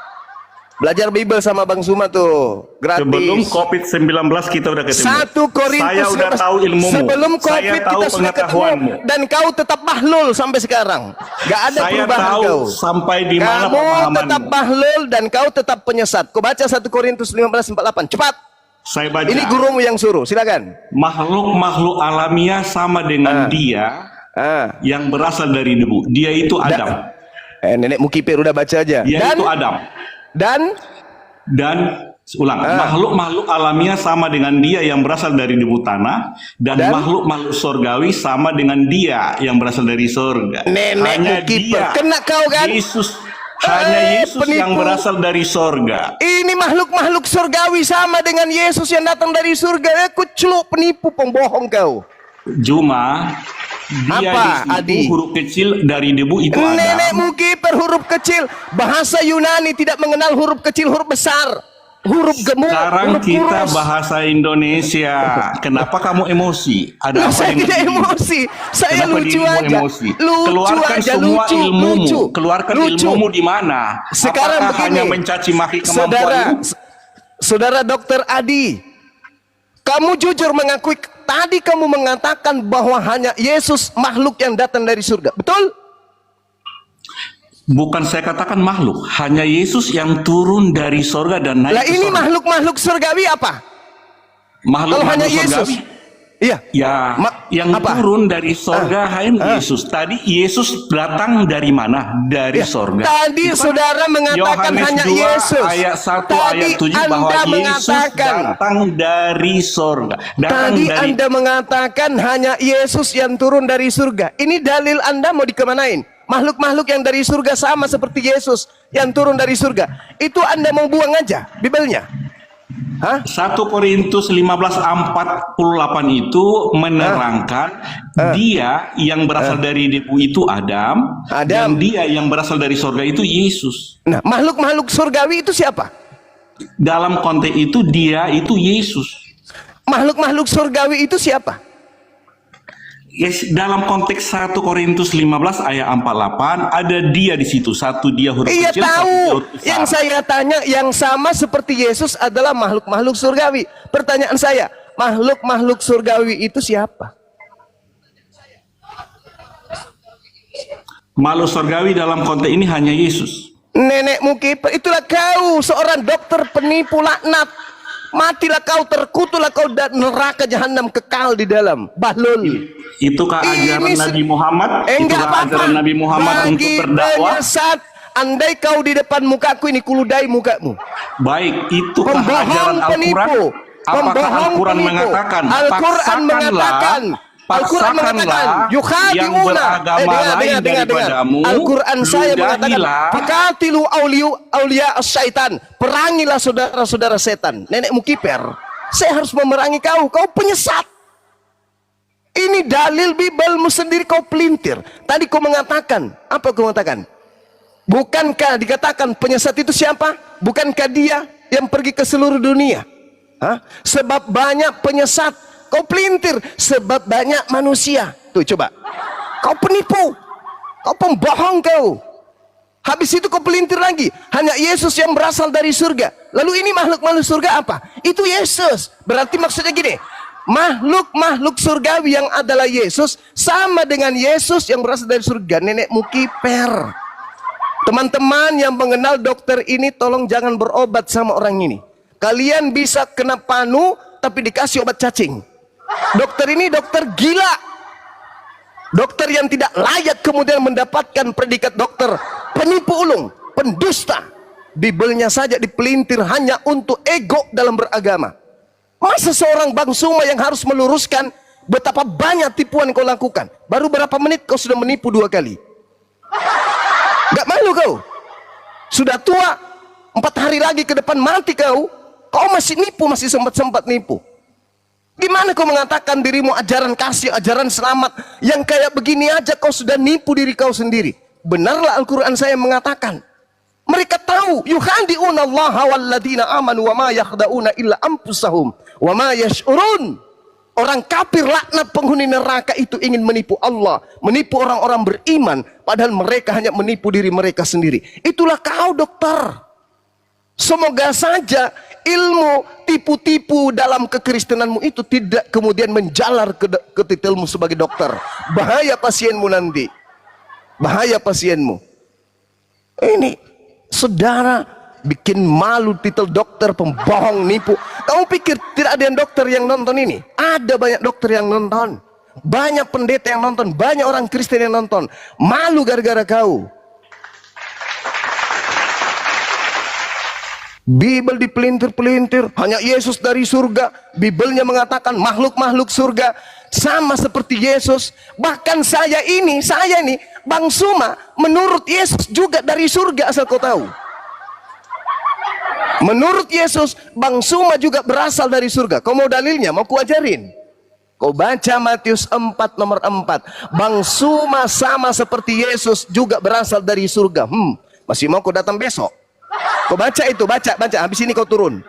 Belajar Bible sama Bang Suma tuh, gratis. Sebelum COVID-19 kita udah ketemu. 1 Korintus Saya udah tahu ilmumu. Sebelum Saya COVID tahu kita sudah ketemu pengetahuanmu. dan kau tetap bahlul sampai sekarang. Gak ada Saya perubahan tahu kau. sampai di mana Kamu pemahamanmu. tetap bahlul dan kau tetap penyesat. Kau baca 1 Korintus 15:48. Cepat. Saya baca. Ini gurumu yang suruh. Silakan. Makhluk-makhluk alamiah sama dengan dia yang berasal dari debu. Dia itu Adam. Nenek Mukipir udah baca aja. Dia itu Adam. Dan dan makhluk-makhluk alamiah sama dengan dia yang berasal dari debu tanah, dan makhluk-makhluk surgawi sama dengan dia yang berasal dari surga. Hanya dia, kena kau kan? Yesus, hanya Yesus penipu. yang berasal dari surga. Ini makhluk-makhluk surgawi sama dengan Yesus yang datang dari surga. Kucluk, penipu, pembohong kau. Juma, dia Apa, di situ huruf kecil dari debu itu ada. Nenekmu kiper huruf kecil. Bahasa Yunani tidak mengenal huruf kecil, huruf besar. Huruf gemuk, Sekarang huruf kita kurus. bahasa Indonesia. Kenapa kamu emosi? Ada apa Saya dengan tidak dirimu? emosi. Saya Kenapa lucu dirimu aja. emosi? Lucu Keluarkan aja, semua lucu, ilmumu. lucu. Keluarkan Lucu. ilmumu di mana? Sekarang Apakah begini, hanya mencaci maki saudara, kemampuanmu? saudara Dokter Adi, kamu jujur mengakui tadi kamu mengatakan bahwa hanya Yesus makhluk yang datang dari surga, betul? Bukan saya katakan makhluk, hanya Yesus yang turun dari sorga dan naik Lah ke ini sorga. makhluk-makhluk surgawi apa? Makhluk Kalau hanya Yesus, surgawi. iya. Ya, yang apa? turun dari sorga hanya Yesus. Tadi Yesus datang dari mana? Dari sorga. Tadi Itu kan saudara mengatakan Yohanes hanya 2 Yesus. ayat 1 Tadi ayat 7 bahwa Anda Yesus mengatakan, datang dari sorga. Datang tadi dari Anda mengatakan hanya Yesus yang turun dari surga. Ini dalil Anda mau dikemanain? Makhluk-makhluk yang dari surga sama seperti Yesus yang turun dari surga. Itu Anda mau buang aja Bibelnya. Hah? 1 Korintus 15:48 itu menerangkan dia yang berasal dari debu itu Adam, dan dia yang berasal dari sorga itu Yesus. Nah, makhluk-makhluk surgawi itu siapa? Dalam konteks itu dia itu Yesus. Makhluk-makhluk surgawi itu siapa? Yes, dalam konteks 1 Korintus 15 ayat 48 ada dia di situ. Satu dia huruf Iya kecil, satu dia tahu. huruf besar. Yang saya tanya yang sama seperti Yesus adalah makhluk-makhluk surgawi. Pertanyaan saya, makhluk-makhluk surgawi itu siapa? Makhluk surgawi dalam konteks ini hanya Yesus. Nenekmu kiper, itulah kau seorang dokter penipu laknat. Matilah kau, terkutulah kau dan neraka jahanam kekal di dalam. Bahlul. Itukah ajaran Nabi Muhammad? Enggak Itukah apa-apa. ajaran Nabi Muhammad untuk Bagi berdakwah? penyesat, andai kau di depan mukaku ini kuludai mukamu. Baik, itukah Pembohong, ajaran Al-Quran? penipu. Apakah Pembohong, Al-Quran penipu. mengatakan Al-Quran mengatakan, Al-Quran mengatakan, yang yukhadi'una. beragama lain daripadamu, Al-Quran saya mengatakan, ludahilah. fakatilu aulia syaitan. Perangilah saudara-saudara setan. Nenekmu kiper, saya harus memerangi kau. Kau penyesat. Ini dalil Bibelmu sendiri, kau pelintir. Tadi kau mengatakan, apa kau mengatakan? Bukankah dikatakan penyesat itu siapa? Bukankah dia yang pergi ke seluruh dunia? Hah? Sebab banyak penyesat. Kau pelintir. Sebab banyak manusia. Tuh coba. Kau penipu. Kau pembohong kau. Habis itu kau pelintir lagi. Hanya Yesus yang berasal dari surga. Lalu ini makhluk-makhluk surga apa? Itu Yesus. Berarti maksudnya gini. Makhluk-makhluk surgawi yang adalah Yesus sama dengan Yesus yang berasal dari surga. Nenekmu kiper. Teman-teman yang mengenal dokter ini, tolong jangan berobat sama orang ini. Kalian bisa kena panu tapi dikasih obat cacing. Dokter ini dokter gila. Dokter yang tidak layak kemudian mendapatkan predikat dokter. Penipu ulung, pendusta. Bibelnya saja dipelintir hanya untuk ego dalam beragama. Masa seorang Bang Suma yang harus meluruskan betapa banyak tipuan kau lakukan. Baru berapa menit kau sudah menipu 2 kali. Gak malu kau? Sudah tua, 4 hari lagi ke depan mati kau. Kau masih nipu, masih sempat-sempat nipu. Gimana kau mengatakan dirimu ajaran kasih, ajaran selamat? Yang kayak begini aja kau sudah nipu diri kau sendiri. Benarlah Al-Quran saya mengatakan. Mereka tahu, yukhadi'una Allah walladzina amanu wa ma yakhda'una illa anfusahum wa ma yash'urun. Orang kafir laknat penghuni neraka itu ingin menipu Allah, menipu orang-orang beriman, padahal mereka hanya menipu diri mereka sendiri. Itulah kau dokter. Semoga saja ilmu tipu-tipu dalam kekristenanmu itu tidak kemudian menjalar ke titelmu sebagai dokter. Bahaya pasienmu nanti. Bahaya pasienmu. Ini saudara bikin malu titel dokter, pembohong, nipu. Kamu pikir tidak ada yang dokter yang nonton ini? Ada banyak dokter yang nonton. Banyak pendeta yang nonton. Banyak orang Kristen yang nonton. Malu gara-gara kau. Bible dipelintir-pelintir, hanya Yesus dari surga. Bibelnya mengatakan makhluk-makhluk surga sama seperti Yesus. Bahkan saya ini, Bang Suma, menurut Yesus juga dari surga, asal kau tahu. Menurut Yesus, Bang Suma juga berasal dari surga. Kau mau dalilnya? Mau kuajarin? Kau baca Matius 4 nomor 4. Bang Suma sama seperti Yesus juga berasal dari surga. Masih mau kau datang besok? Kau baca itu, baca. Habis ini kau turun.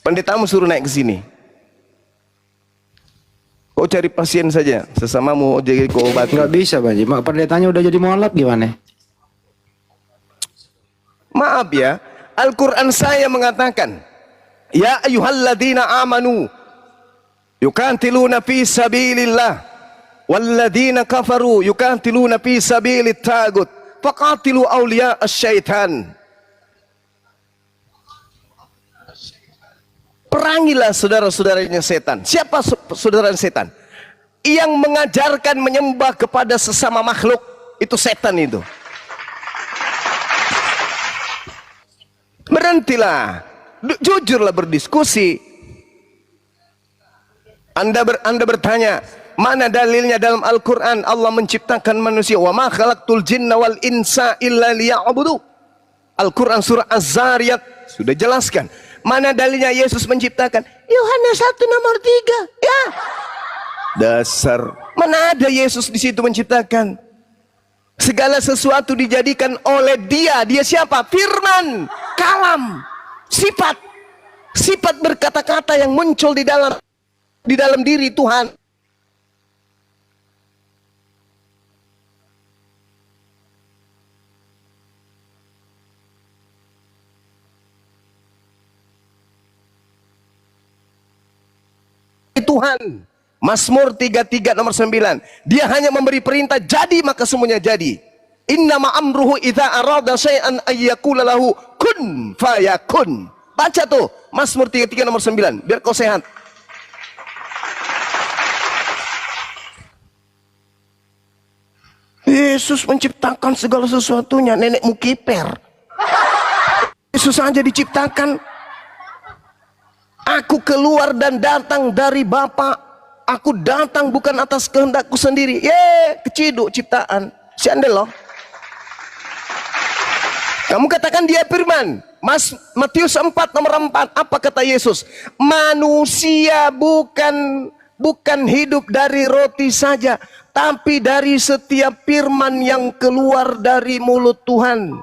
Pendetamu suruh naik ke sini. Kau cari pasien saja, sesamamu jadi kau obati. Nggak bisa, Bang Haji. Pendetanya udah jadi mualaf gimana? Maaf ya, Al-Quran saya mengatakan, ya ayyuhalladzina amanu yuqatiluna fi sabilillah walladzina kafaru yuqatiluna fi sabilit tagut faqatilu awliya asyaitan. Perangilah saudara-saudaranya setan. Siapa saudara setan? Yang mengajarkan menyembah kepada sesama makhluk. Itu setan itu. Berhentilah, jujurlah berdiskusi. Anda bertanya, mana dalilnya dalam Al-Quran Allah menciptakan manusia? Wa ma khalaqtul jinna wal insa illa liya'budu. Al-Quran surah Az-Zariyat sudah jelaskan. Mana dalilnya Yesus menciptakan? Yohanes 1 nomor 3. Ya. Dasar. Mana ada Yesus di situ menciptakan? Segala sesuatu dijadikan oleh Dia. Dia siapa? Firman, kalam, sifat. Sifat berkata-kata yang muncul di dalam diri Tuhan. Tuhan. Mazmur 33 nomor 9. Dia hanya memberi perintah, jadi maka semuanya jadi. Innama amruhu idza arada syai'an ayyakula lahu kun fayakun. Baca tuh Mazmur 33 nomor 9 biar kau sehat. Yesus menciptakan segala sesuatunya. Nenekmu kiper. Yesus saja diciptakan. Aku keluar dan datang dari Bapa. Aku datang bukan atas kehendakku sendiri. Keciduk ciptaan. Si andel loh. Kamu katakan dia firman. Matius 4 nomor 4. Apa kata Yesus? Manusia bukan hidup dari roti saja, tapi dari setiap firman yang keluar dari mulut Tuhan.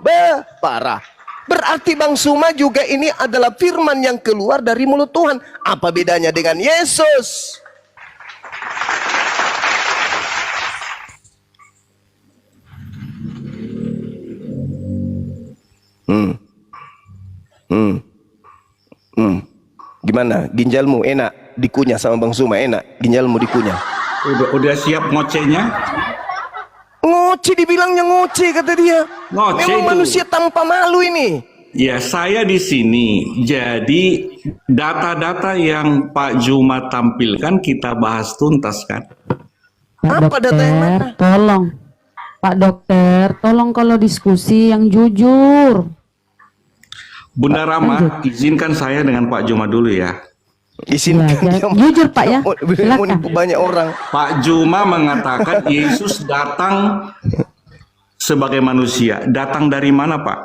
Parah. Berarti Bang Suma juga ini adalah firman yang keluar dari mulut Tuhan. Apa bedanya dengan Yesus? Gimana? Ginjalmu enak dikunyah sama Bang Suma, enak ginjalmu dikunyah. Udah siap ngocehnya? Ngoce, dibilangnya ngoce kata dia. Ngoce memang itu manusia tanpa malu ini. Ya, saya di sini. Jadi data-data yang Pak Juma tampilkan kita bahas tuntas kan? Pak Apa data yang mana? Tolong, Pak Dokter, tolong kalau diskusi yang jujur. Bunda Rama, izinkan saya dengan Pak Juma dulu ya. Izinkan Ya, jujur Pak ya, silakan. menipu banyak orang. Pak Juma mengatakan Yesus datang sebagai manusia. Datang dari mana, Pak?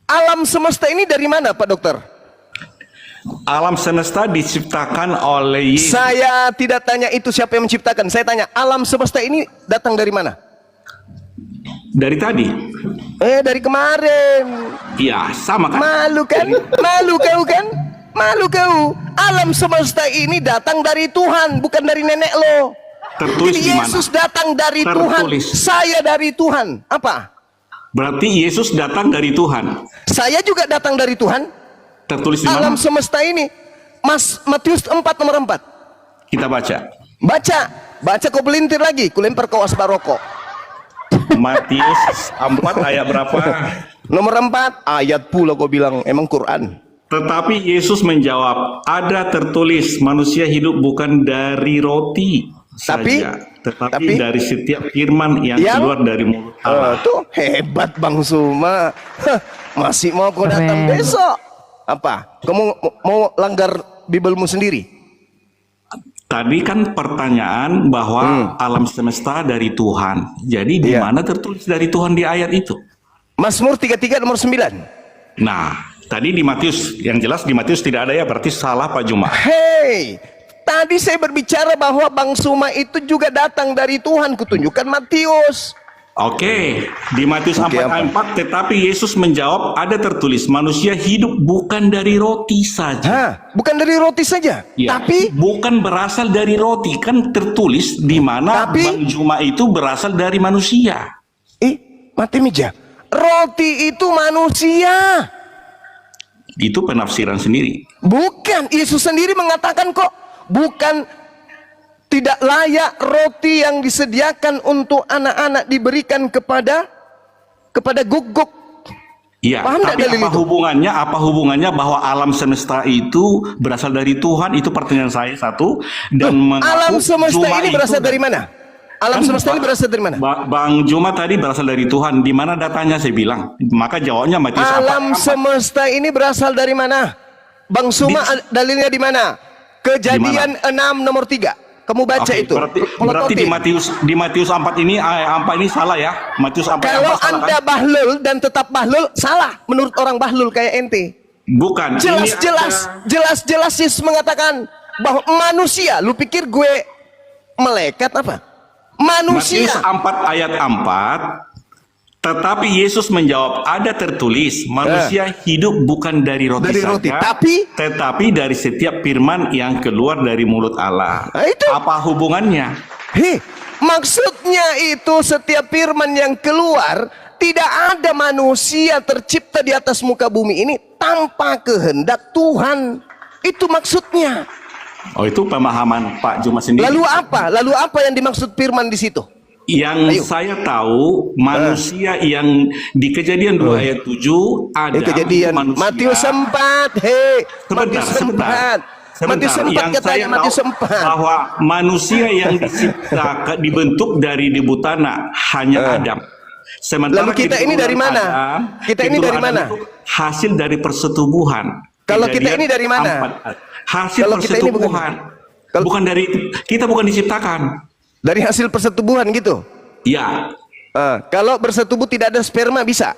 Alam semesta ini dari mana, Pak Dokter? Alam semesta diciptakan oleh Yesus. Saya tidak tanya itu siapa yang menciptakan. Saya tanya, alam semesta ini datang dari mana? Dari tadi. Dari kemarin. Ya, sama kan? Malu kan? Malu kau kan? Malu kau. Alam semesta ini datang dari Tuhan, bukan dari nenek lo. Tertulis Jadi di mana? Yesus datang dari Tuhan. Tertulis. Saya dari Tuhan. Apa? Berarti Yesus datang dari Tuhan. Saya juga datang dari Tuhan. Tertulis di Alam mana? semesta ini. Matius 4 nomor 4. Kita baca. Baca kau belintir lagi. Kulempar kau asbak rokok. Matius 4 ayat berapa? Nomor 4 ayat pula kau bilang emang Quran. Tetapi Yesus menjawab, ada tertulis manusia hidup bukan dari roti saja, tetapi dari setiap firman yang keluar dari mulut Allah. Tuh hebat Bang Suma. Masih mau kau datang Keren. besok? Apa? Kamu mau langgar Bibelmu sendiri? Tadi kan pertanyaan bahwa alam semesta dari Tuhan. Jadi di Iya. mana tertulis dari Tuhan di ayat itu? Mazmur 33 nomor 9. Nah, tadi di Matius, yang jelas di Matius tidak ada ya, berarti salah Pak Juma. Hei, tadi saya berbicara bahwa Bang Suma itu juga datang dari Tuhan. Kutunjukkan Matius. Oke, di Matius Oke, 4 apa? ayat 4, tetapi Yesus menjawab, ada tertulis, manusia hidup bukan dari roti saja. Hah, bukan dari roti saja, Ya, tapi bukan berasal dari roti, kan tertulis di mana Tapi- Bang Juma itu berasal dari manusia. mati meja. Roti itu manusia. Itu penafsiran sendiri. Bukan, Yesus sendiri mengatakan kok, bukan tidak layak roti yang disediakan untuk anak-anak diberikan kepada guguk. Iya, Paham nggak tapi dalil apa itu? hubungannya? Apa hubungannya bahwa alam semesta itu berasal dari Tuhan? Itu pertanyaan saya satu. Dan mengaku Alam semesta Juma ini itu- berasal dari mana? Alam Kan semesta ini Pak- berasal dari mana? Bang Juma tadi berasal dari Tuhan. Di mana datanya saya bilang? Maka jawabnya Matius 4 Alam ayat 4. semesta ini berasal dari mana? Bang Suma dalilnya di mana? Kejadian 6 nomor 3. Kamu baca Oke, itu. berarti di Matius 4 ini ayat 4 ini salah ya? Matius 4 ayat Kalau 4 salah, Anda kan? bahlul dan tetap bahlul, salah menurut orang bahlul kayak ente. Bukan. Ini Jelas Yesus mengatakan bahwa manusia, lu pikir gue malaikat apa? Matius Manusia. 4 ayat 4. Tetapi Yesus menjawab, ada tertulis, manusia hidup bukan dari roti Dari saja, roti, tetapi dari setiap firman yang keluar dari mulut Allah. Nah, itu. Apa hubungannya? Maksudnya itu setiap firman yang keluar, tidak ada manusia tercipta di atas muka bumi ini tanpa kehendak Tuhan. Itu maksudnya. Oh, itu pemahaman Pak Juma sendiri. Lalu apa? Lalu apa yang dimaksud firman di situ? Yang Ayo. saya tahu, manusia yang di Kejadian 2 ayat 7 ada Kejadian manusia. Matius 4. Matius 4. Matius 4 yang saya katanya Matius tahu 4. bahwa manusia yang dicipta dibentuk dari debu tanah hanya Adam. Sementara Lalu kita ini dari mana? Kita ini dari keturunan mana? Adam itu hasil dari persetubuhan. Kalau kita Kejadian ini dari mana? 4. Hasil Kalau kita ini persetubuhan. Kalau- Bukan dari kita, bukan diciptakan. Dari hasil persetubuhan gitu. Ya, Kalau bersetubuh tidak ada sperma bisa.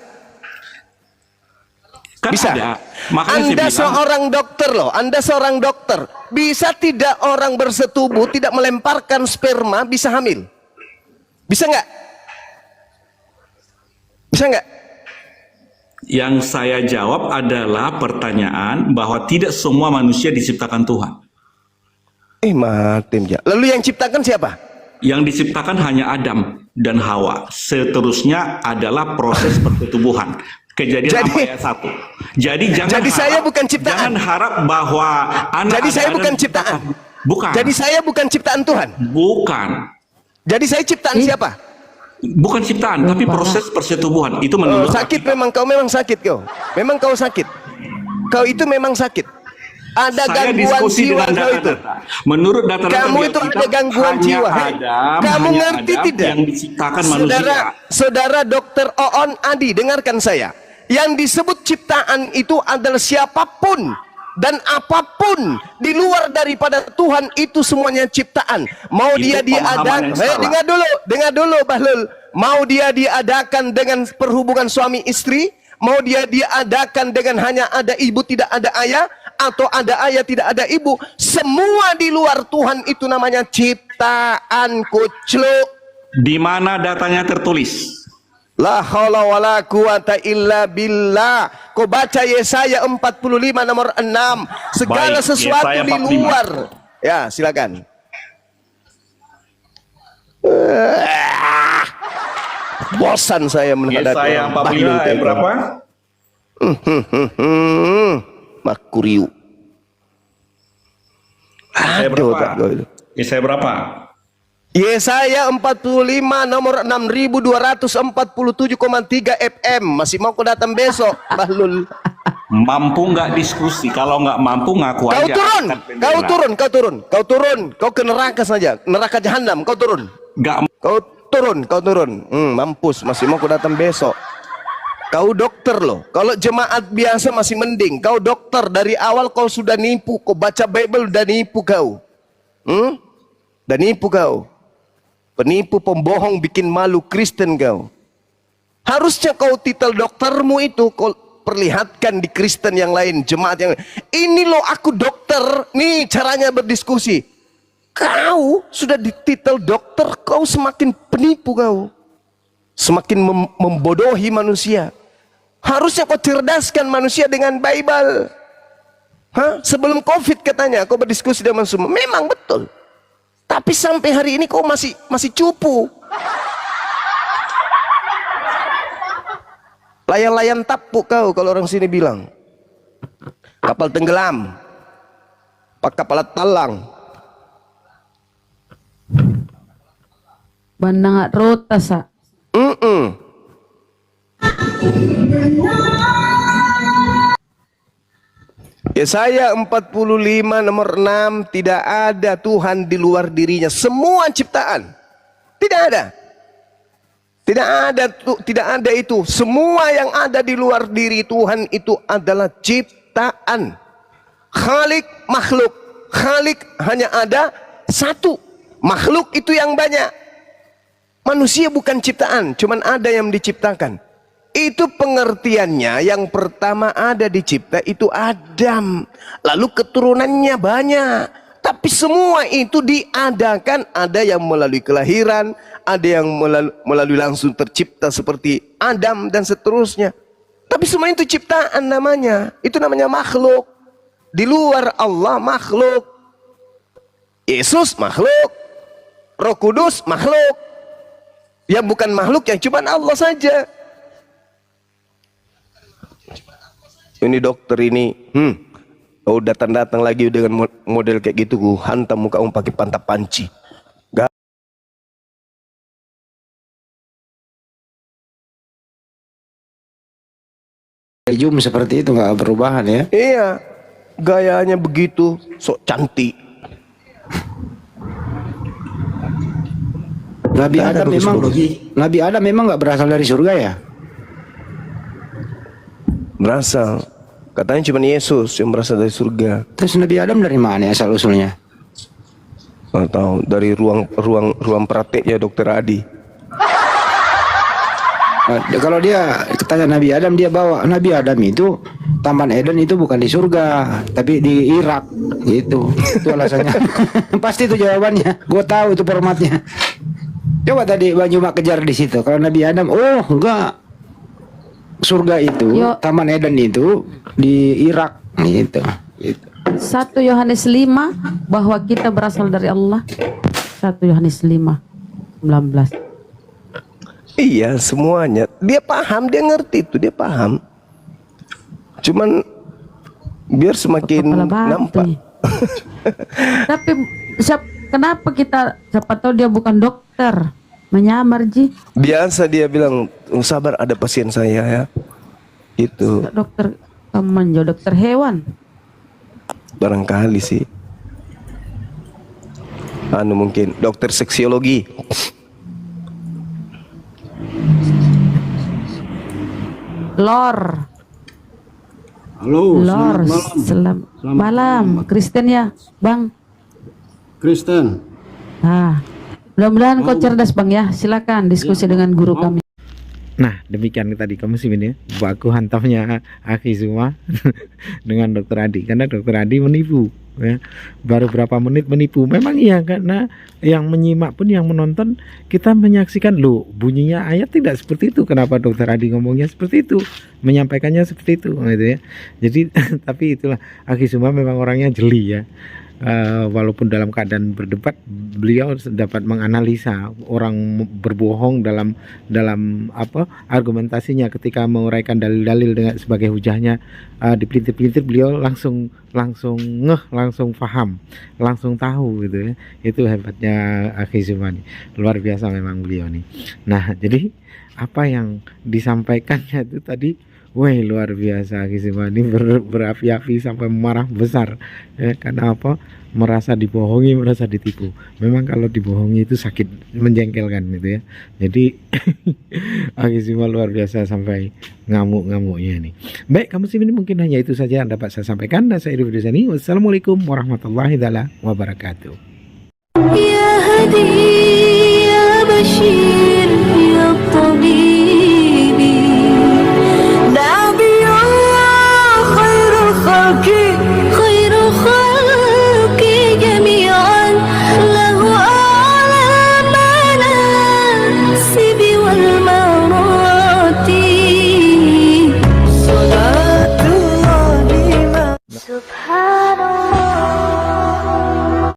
kan Bisa. ada. Makanya Anda saya bilang, seorang dokter loh. Anda seorang dokter. Bisa tidak orang bersetubuh tidak melemparkan sperma bisa hamil? Bisa nggak? Bisa nggak? yang saya jawab adalah pertanyaan bahwa tidak semua manusia diciptakan Tuhan. Mati Mja. Lalu yang ciptakan siapa? Yang diciptakan hanya Adam dan Hawa. Seterusnya adalah proses persetubuhan. Kejadian Jadi- ayat 1. Jadi jangan Jadi saya harap- bukan ciptaan. Jangan harap bahwa anak Jadi saya Adam bukan diciptakan. ciptaan. Bukan. Jadi saya bukan ciptaan Tuhan. Bukan. Jadi saya ciptaan siapa? Bukan ciptaan, tapi proses persetubuhan. Itu menurut Sakit memang kau sakit kau. Memang kau sakit. Kau itu memang sakit. Ada saya gangguan diskusi jiwa dengan kau itu. data-data. Menurut data-data Kamu itu Alkitab, ada gangguan hanya jiwa. Adam, Kamu hanya ngerti Adam tidak? yang diciptakan manusia. Saudara Dr. Oon Adi, dengarkan saya. Yang disebut ciptaan itu adalah siapapun dan apapun di luar daripada Tuhan itu semuanya ciptaan. Mau Itu dia pemahaman diadakan, yang salah. dengar dulu Bahlul. Mau dia diadakan dengan perhubungan suami istri, mau dia diadakan dengan hanya ada ibu tidak ada ayah, atau ada ayah tidak ada ibu, semua di luar Tuhan itu namanya ciptaan kucluk. Di mana datanya tertulis? La haula wala quwata illa billah. Kau baca Yesaya 45 nomor 6. Segala Baik, sesuatu Yesaya di 45. luar. Ya, silakan. Bosan saya menghadapi Yesaya orang 45 bahlul ayat kayak berapa? Makuriu. Yesaya Aduh, berapa? tak kau itu. Yesaya berapa? Yesaya 45 nomor 6247,3 FM. Masih mau kau datang besok, Bahlul. Mampu nggak diskusi? Kalau nggak mampu ngaku Kau aja. turun, Angkat bendera. kau turun, kau ke neraka saja, neraka jahanam, kau turun, Nggak. kau turun, mampus, masih mau kau datang besok. Kau dokter loh. Kalau jemaat biasa masih mending. Kau dokter dari awal kau sudah nipu. Kau baca Bible udah nipu kau. Udah nipu kau. Penipu, pembohong, bikin malu Kristen kau. Harusnya kau titel doktermu itu kau perlihatkan di Kristen yang lain, jemaat yang lain. Ini loh aku dokter. Nih caranya berdiskusi. Kau sudah dititel dokter, kau semakin penipu kau. Semakin membodohi manusia. Harusnya kau cerdaskan manusia dengan Bible. Sebelum COVID katanya kau berdiskusi dengan semua. Memang betul. Tapi sampai hari ini kau masih cupu. Layan-layan tapuk kau kalau orang sini bilang. Kapal tenggelam. Kapal talang. Banangat rota sa. Yesaya 45 nomor 6, tidak ada Tuhan di luar dirinya. Semua ciptaan. Tidak ada. Tidak ada itu. Semua yang ada di luar diri Tuhan itu adalah ciptaan. Khalik, makhluk. Khalik hanya ada satu. Makhluk itu yang banyak. Manusia bukan ciptaan, cuman ada yang diciptakan. Itu pengertiannya. Yang pertama ada dicipta itu Adam. Lalu keturunannya banyak. Tapi semua itu diadakan. Ada yang melalui kelahiran, ada yang melalui langsung tercipta seperti Adam dan seterusnya. Tapi semua itu ciptaan namanya. Itu namanya makhluk. Di luar Allah makhluk. Yesus makhluk. Roh Kudus makhluk. Yang bukan makhluk yang cuma Allah saja. Ini dokter ini, datang lagi dengan model kayak gitu, gua hantam muka pakai pantap panci. Jum seperti itu nggak perubahan ya? Iya, gayanya begitu, sok cantik. Nabi Adam memang nggak berasal dari surga ya? Berasal. Katanya cuma Yesus yang berasal dari surga. Terus Nabi Adam dari mana asal usulnya? Nggak tahu, dari ruang prakteknya Dokter Adi. Kalau dia tanya Nabi Adam, dia bawa Nabi Adam itu Taman Eden itu bukan di surga, tapi di Irak gitu. Itu alasannya. Pasti itu jawabannya. Gue tahu itu formatnya. Coba tadi Bang Juma kejar di situ. Kalau Nabi Adam, oh enggak. Surga itu, Taman Eden itu di Irak gitu. 1 Yohanes 5 bahwa kita berasal dari Allah. 1 Yohanes 5 19. Iya, semuanya. Dia paham, dia ngerti itu, dia paham. Cuman biar semakin nampak. Tapi kenapa kita siapa tahu dia bukan dokter? Menyamar Ji. Biasa dia bilang, sabar ada pasien saya ya. Itu. Dokter teman dokter hewan. Barangkali sih. Mungkin dokter seksiologi. Lor. Halo, Lor. Selamat malam. Kristen ya, Bang? Kristen. Mudah-mudahan kau cerdas Bang ya. Silakan diskusi dengan guru kami. Nah, demikian tadi kamu sih ini baku hantamnya Aki semua dengan Dokter Adi, karena Dokter Adi menipu ya. Baru berapa menit menipu. Memang iya, karena yang menyimak pun, yang menonton, kita menyaksikan loh bunyinya ayat tidak seperti itu. Kenapa Dokter Adi ngomongnya seperti itu, menyampaikannya seperti itu gitu ya. Jadi tapi itulah Aki semua memang orangnya jeli ya. Walaupun dalam keadaan berdebat, beliau dapat menganalisa orang berbohong dalam apa argumentasinya. Ketika menguraikan dalil-dalil dengan sebagai hujahnya, dipelintir-pelintir, beliau langsung ngeh, langsung paham, langsung tahu gitu ya. Itu hebatnya Akhi Zumani, luar biasa memang beliau nih. Nah, jadi apa yang disampaikannya itu tadi, wah luar biasa. Akhi Zumani berapi-api sampai marah besar ya. Karena apa? Merasa dibohongi, merasa ditipu. Memang kalau dibohongi itu sakit, menjengkelkan gitu ya. Jadi Oke, semua luar biasa sampai ngamuk-ngamuknya nih. Baik, kamu sih ini mungkin hanya itu saja yang dapat saya sampaikan dan saya Ridho Sani. Wassalamualaikum warahmatullahi wabarakatuh. يا هدي يا بشير يا طبيبي نبي الله خير الخلق